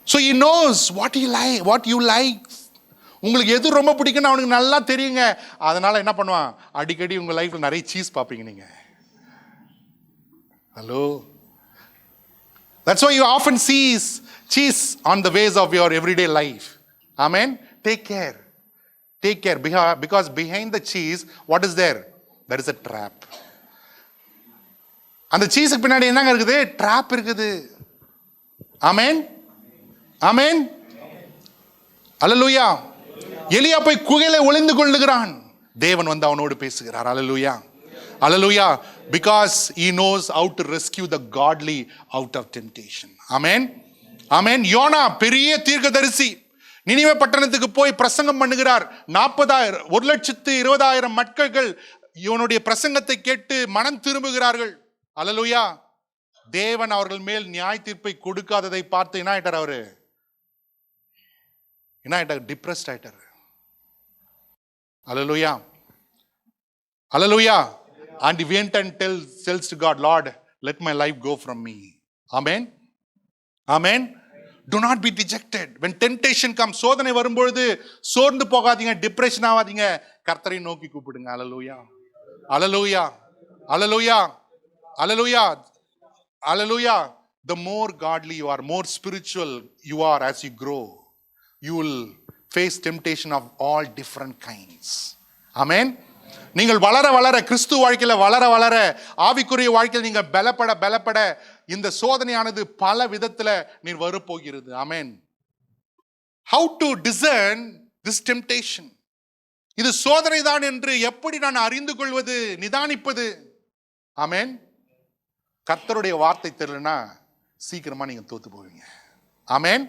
So he knows what he like, what you like. உங்களுக்கு எது ரொம்ப பிடிக்குன்னு அவனுக்கு நல்லா தெரியுங்க. அதனால என்ன பண்ணுவான், அடிக்கடி உங்க லைஃப்ல நிறைய சீஸ் பார்ப்பீங்க நீங்க. Hello, that's why you often see cheese on the ways of your everyday life. Amen. Take care. Take care, because behind the cheese, what is there? There is a trap. அந்த சீஸுக்கு பின்னாடி என்னங்க இருக்குது? Drop இருக்குது. ஆமென், ஆமென், அல்லேலூயா. எலியா போய் குகையில ஒளிந்து கொள்ளுகிறான். தேவன் வந்து அவனோடு பேசுகிறார். அல்லேலூயா, அல்லேலூயா. Because he knows how to rescue the godly out of temptation. Amen, amen. Jonah பெரிய தீர்க்கதரிசி, நினிவே பட்டணத்துக்கு போய் பிரசங்கம் பண்ணுகிறார். 40,000 1,20,000 மக்கள் இவனுடைய பிரசங்கத்தை கேட்டு மனம் திரும்புகிறார்கள். அல்லேலூயா. தேவன் அவர்கள் மேல் நியாய தீர்ப்பை கொடுக்காததை பார்த்து என்ன ஆயிட்டார், அவரு என்ன ஆயிட்டார், டிப்ரெஸ்ட் ஆயிட்டார். அல்லேலூயா, அல்லேலூயா. And he went and tells to God, Lord, let my life go from me. Amen, amen. Do not be dejected. When temptation comes, சோதனை வரும்பொழுது சோர்ந்து போகாதீங்க, டிப்ரெஷன் ஆகாதீங்க, கர்த்தரை நோக்கி கூப்பிடுங்க. அல்லேலூயா, அல்லேலூயா, அல்லேலூயா, அல்லேலூயா, அல்லேலூயா. The more godly you are, more spiritual you are as you grow, you will face temptation of all different kinds. Amen. நீங்கள் வளர வளர, கிறிஸ்து வாழ்க்கையில வளர வளர, ஆவிக்குரிய வாழ்க்கையில் நீங்க பலப்பட இந்த சோதனையானது பல விதத்துல நீர் வரப்போகிறது. ஆமென். How to discern this temptation? இது சோதனை தான் என்று எப்படி நான் அறிந்து கொள்வது, நிதானிப்பது? ஆமென். கர்த்தருடைய வார்த்தை தெரியலனா சீக்கிரமா நீங்க தோத்து போவீங்க. ஆமென்.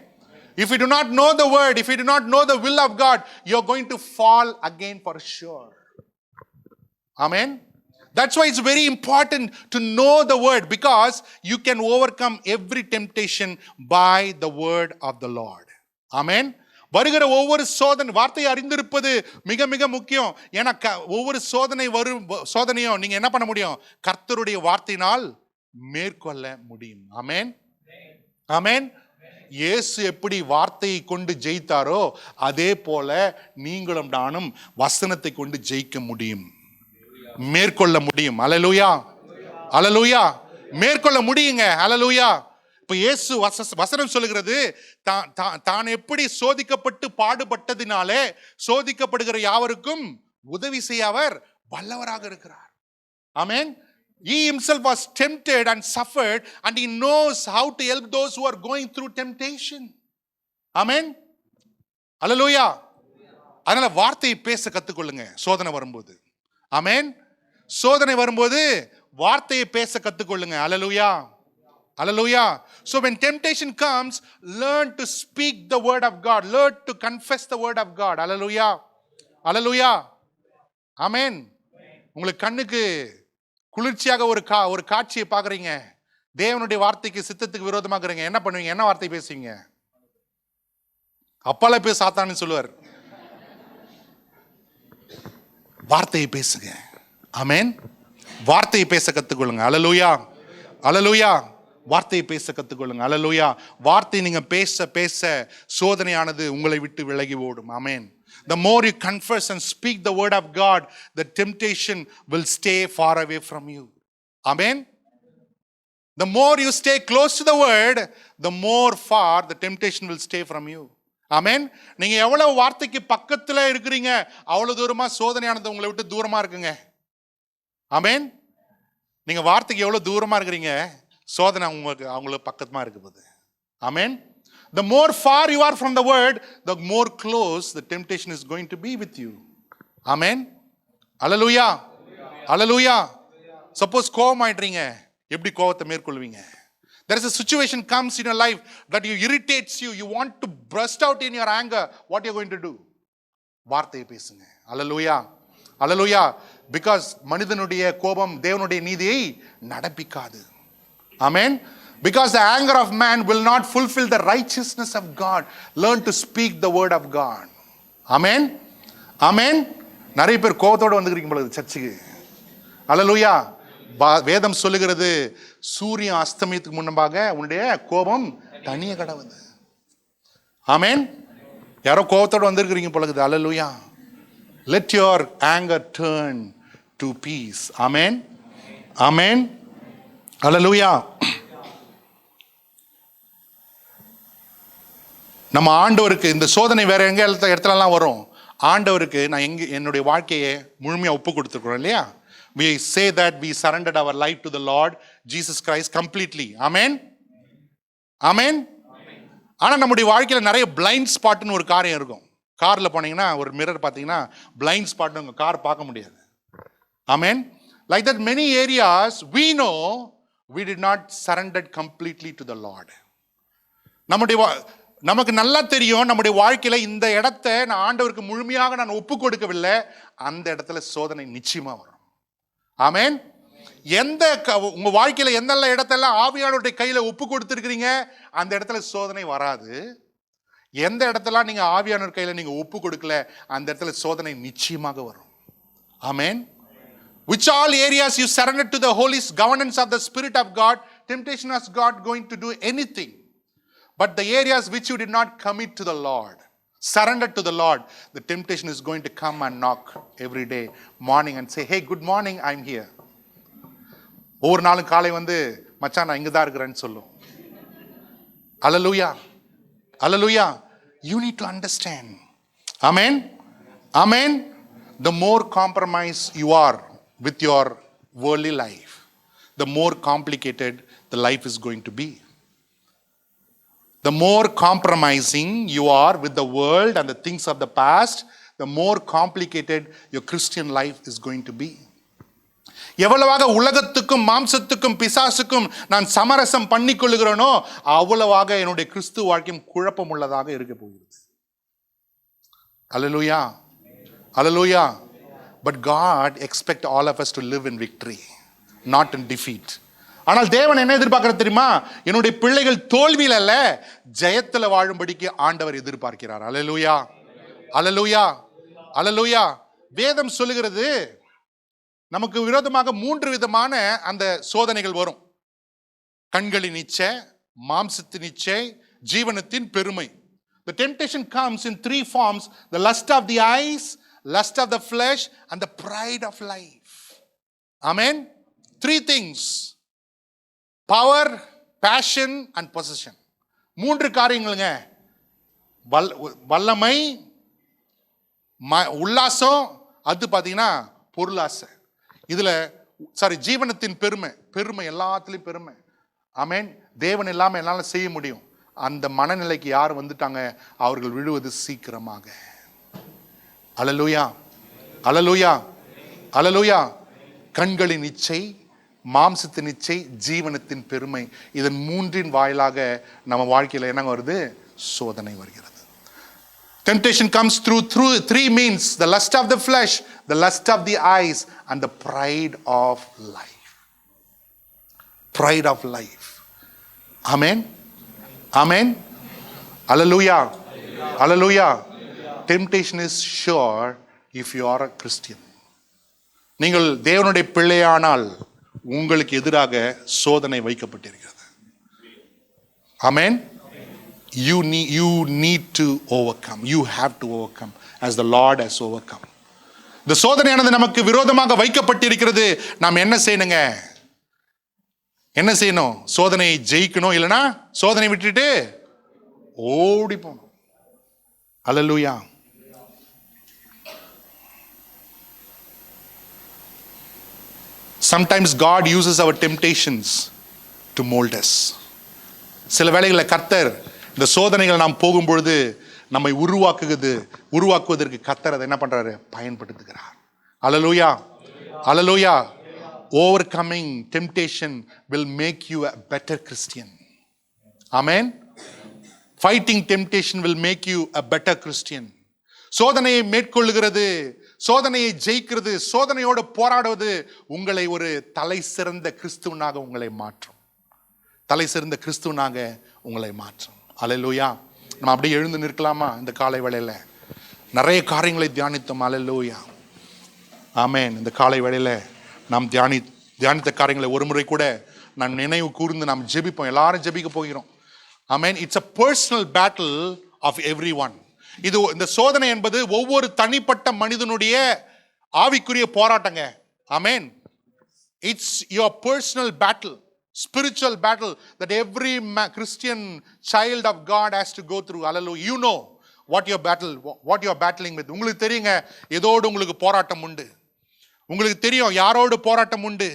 If you do not know the word, if you do not know the will of God, you are going to fall again for sure. Amen. That's why it's very important to know the word, because you can overcome every temptation by the word of the Lord. Amen. வருகிற ஒவ்வொரு சோதனை வார்த்தையை அறிந்திருப்பது மிக மிக முக்கியம். ஏன்னா ஒவ்வொரு சோதனையும் நீங்க என்ன பண்ண முடியும், கர்த்தருடைய வார்த்தையினால் மேற்கொள்ள முடியும். ஆமென், ஆமென். இயேசு எப்படி வார்த்தையை கொண்டு ஜெயித்தாரோ அதே போல நீங்களும் நானும் வசனத்தை கொண்டு ஜெயிக்க முடியும், மேற்கொள்ள முடியும். அல்லேலூயா, அல்லேலூயா. மேற்கொள்ள முடியுங்க. அல்லேலூயா. இப்ப இயேசு வசனம் சொல்லுகிறது, தான் எப்படி சோதிக்கப்பட்டு பாடுபட்டதினாலே சோதிக்கப்படுகிற யாவருக்கும் உதவி செய்ய அவர் வல்லவராக இருக்கிறார். ஆமென். He himself was tempted and suffered, and he knows how to help those who are going through temptation. Amen. Hallelujah. அதனால வார்த்தையை பேச கத்துக்கொள்ளுங்க சோதனை வரும்போது. ஆமென். சோதனை வரும்போது வார்த்தையை பேச கத்துக்கொள்ளுங்க. அல்லேலூயா, அல்லேலூயா. So when temptation comes, learn to speak the word of God, learn to confess the word of God. அல்லேலூயா, அல்லேலூயா. ஆமென். உங்களுக்கு கண்ணுக்கு குளிர்ச்சியாக ஒரு காட்சியை பார்க்குறீங்க, தேவனுடைய வார்த்தைக்கு சித்தத்துக்கு விரோதமாக இருக்கிறீங்க, என்ன பண்ணுவீங்க, என்ன வார்த்தை பேசுவீங்க? அப்பால போய் சாத்தான்னு சொல்லுவார். வார்த்தையை பேசுங்க. ஆமென். வார்த்தையை பேச கத்துக்கொள்ளுங்க. அல்லேலூயா, அல்லேலூயா. வார்த்தையை பேச கத்துக்கொள்ளுங்க. அல்லேலூயா. வார்த்தை நீங்க பேச பேச சோதனையானது உங்களை விட்டு விலகி ஓடும். ஆமென். The more you confess and speak the word of God, the temptation will stay far away from you. Amen. The more you stay close to the word, the more far the temptation will stay from you. ஆமென். நீங்க எவ்வளவு வார்த்தைக்கு பக்கத்துல இருக்கிறீங்க, அவ்வளவு தூரமா சோதனையானது உங்களை விட்டு தூரமா இருக்குங்க. ஆமென். நீங்க வார்த்தைக்கு எவ்வளவு தூரமா இருக்கிறீங்க, சோதனை அவங்களுக்கு பக்கமா இருக்குது. ஆமென். The more far you are from the word, the more close the temptation is going to be with you. Amen. Hallelujah. Hallelujah. Suppose கோபம் ஆயிடுறீங்க, எப்படி கோபத்தை மேற்கொள்வீங்க? There is a situation comes in your life that you irritates you, you want to burst out in your anger. What you are going to do? வார்த்தையை பேசுங்க. Hallelujah. Hallelujah. Because மனிதனுடைய கோபம் தேவனுடைய நீதியை நடப்பிக்காது. Amen. Because the anger of man will not fulfill the righteousness of God. Learn to speak the word of God. Amen. Amen. நிறைய பேர் கோபத்தோடு வந்துக்கிறீங்க பொழுது சர்ச்சுக்கு. அல்லேலூயா. வேதம் சொல்லுகிறது, சூரியன் அஸ்தமயத்துக்கு முன்னதாக உன்னுடைய கோபம் தனிய கடவுது. ஆமென். யாரோ கோபத்தோடு வந்திருக்கிறீங்க பொழுது. அல்லேலூயா. Let your anger turn to peace. Amen. Amen. Hallelujah. நம்ம ஆண்டவருக்கு இந்த சோதனை வேற எங்க இடத்துலலாம் வரும். ஆண்டவருக்கு நான் என்னுடைய வாழ்க்கையை முழுமையாக ஒப்பு கொடுத்துருக்குறோம் இல்லையா? We say that we surrendered our life to the Lord Jesus Christ completely. Amen. Amen. ஆனா நம்முடைய வாழ்க்கையில நிறைய பிளைண்ட் ஸ்பாட்னு ஒரு காரியம் இருக்கும். கார்ல போனீங்கன்னா ஒரு மிரர் பார்த்தீங்கன்னா பிளைண்ட் ஸ்பாட்னு உங்க கார் பார்க்க முடியாது. Amen. Like that many areas we know we did not surrender completely to the Lord. நமக்கு நல்லா தெரியும் நம்முடைய வாழ்க்கையில இந்த இடத்தை நான் ஆண்டவருக்கு முழுமையாக நான் ஒப்பு கொடுக்கவில்லை, அந்த இடத்துல சோதனை நிச்சயமா வரும். ஆமென். உங்க வாழ்க்கையில எந்தெல்லாம் இடத்தெல்லாம் ஆவியானவருடைய கையில ஒப்பு கொடுத்திருக்கிறீங்க, அந்த இடத்துல சோதனை வராது. எந்த இடத்துல நீங்க ஆவியானவர் கையில நீங்க ஒப்பு கொடுக்கல, அந்த இடத்துல சோதனை நிச்சயமாக வரும். ஆமென். Which all areas you surrender to the holy governance of the Spirit of God, temptation is God going to do anything. But the areas which you did not commit to the Lord, surrender to the Lord, the temptation is going to come and knock every day morning and say, hey, good morning, I'm here. ஒவ்வொரு நாளும் காலை வந்து மச்சான் நான் இங்கே தான் இருக்கிறேன்னு சொல்லும். Hallelujah. Hallelujah. You need to understand. Amen. Amen. The more compromise you are with your worldly life, the more complicated the life is going to be. The more compromising you are with the world and the things of the past, the more complicated your Christian life is going to be. எவ்வளவாக உலகத்துக்கும் மாம்சத்துக்கும் பிசாசுக்கும் நான் சமரசம் பண்ணி கொள்ளுகிறேனோ அவ்வளவாக என்னுடைய கிறிஸ்துவ வாழ்க்கையும் குழப்பம் உள்ளதாக இருக்க போகிறது. Hallelujah. Hallelujah. But God expects all of us to live in victory, not in defeat. ஆனால் தேவன் என்ன எதிர்பார்க்கிறார் தெரியுமா? என்னுடைய பிள்ளைகள் தோல்வியில் அல்ல, ஜெயத்துல வாழும்படிக்கு ஆண்டவர் எதிர்பார்க்கிறார். அல்லேலூயா. அல்லேலூயா. அல்லேலூயா. வேதம் சொல்லுகிறது நமக்கு விரோதமாக 3 விதமான அந்த சோதனைகள் வரும். கண்களின் இச்சை, மாம்சத்தின் இச்சை, ஜீவனத்தின் பெருமை. The temptation comes in 3 forms: the lust of the eyes, lust of the flesh, and the pride of life. Amen. 3 things: power, passion and possession. 3 காரியங்களுங்க. வல்லமை, உல்லாசம், அது பார்த்தீங்கன்னா பொருளாசை. இதுல ஜீவனத்தின் பெருமை எல்லாத்துலயும் பெருமை. ஆமென். தேவன் எல்லாமே என்னால செய்ய முடியும், அந்த மனநிலைக்கு யார் வந்துட்டாங்க, அவர்கள் விழுவது சீக்கிரமாக. அல்லேலூயா. அல்லேலூயா. அல்லேலூயா. கண்களின் இச்சை, மாம்சத்தின் இச்சை, ஜீவனத்தின் பெருமை, இதன் 3 வாயிலாக நம்ம வாழ்க்கையில என்ன வருது? சோதனை வருகிறது. Temptation comes through 3 means: the lust of the flesh, the lust of the eyes, and the pride of life. Pride of life. Amen. Amen. Hallelujah. Hallelujah. Temptation is sure if you are a Christian. நீங்கள் தேவனுடைய பிள்ளையானால் உங்களுக்கு எதிராக சோதனை வைக்கப்பட்டிருக்கிறது. Amen. You need to overcome. You have to overcome as the Lord has overcome. இந்த சோதனையானது நமக்கு விரோதமாக வைக்கப்பட்டிருக்கிறது. நாம் என்ன செய்யணுங்க? என்ன செய்யணும்? சோதனையை ஜெயிக்கணும், இல்லைன்னா சோதனை விட்டுட்டு ஓடி போகணும். அல்லேலூயா. Sometimes God uses our temptations to mold us. சில வேளைகளில் கர்த்தர் இந்த சோதனைகள் நாம் போகும்பொழுது நம்மை உருவாக்குவதற்கு கர்த்தர் அதை என்ன பண்றாரு? பயன்படுத்துகிறார். அல்லேலூயா, அல்லேலூயா. Overcoming temptation will make you a better Christian. Amen. Fighting temptation will make you a better Christian. சோதனையை மேற்கொள்ளுகிறது, சோதனையை ஜெயிக்கிறது, சோதனையோடு போராடுவது உங்களை ஒரு தலை சிறந்த கிறிஸ்துவனாக உங்களை மாற்றும். தலை சிறந்த கிறிஸ்துவனாக உங்களை மாற்றும். அல்லேலூயா. நம்ம அப்படியே எழுந்து நிற்கலாமா? இந்த காலை வேளையில நிறைய காரியங்களை தியானித்தோம். அல்லேலூயா, ஆமென். இந்த காலை வேளையில நாம் தியானித்த காரியங்களை ஒரு முறை கூட நாம் நினைவு கூர்ந்து நாம் ஜெபிப்போம். எல்லாரும் ஜெபிக்க போகிறோம். ஆமென். It's a personal battle of everyone. இது இந்த சோதனை என்பது ஒவ்வொரு தனிப்பட்ட மனிதனுடைய ஆவிக்குரிய போராட்டங்க. ஆமென். It's your personal battle, spiritual battle that every Christian child of God has to go through. Hallelujah. You know what you are battling with. உங்களுக்கு தெரியுங்க, ஏதோடு உங்களுக்கு போராட்டம் உண்டு. உங்களுக்கு தெரியும் யாரோடு போராட்டம் உண்டு.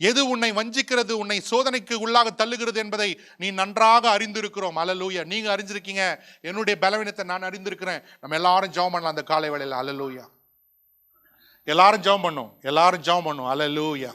எது உன்னை வஞ்சிக்கிறது, உன்னை சோதனைக்கு உள்ளாக தள்ளுகிறது என்பதை நீ நன்றாக அறிந்திருக்கிறோம். அல்லேலூயா. நீங்க அறிஞ்சிருக்கீங்க, என்னுடைய பலவீனத்தை நான் அறிந்திருக்கிறேன். நம்ம எல்லாரும் ஜெபம் பண்ணலாம் அந்த காலை வேளையில. அல்லேலூயா. எல்லாரும் ஜெபம் பண்ணும். அல்லேலூயா.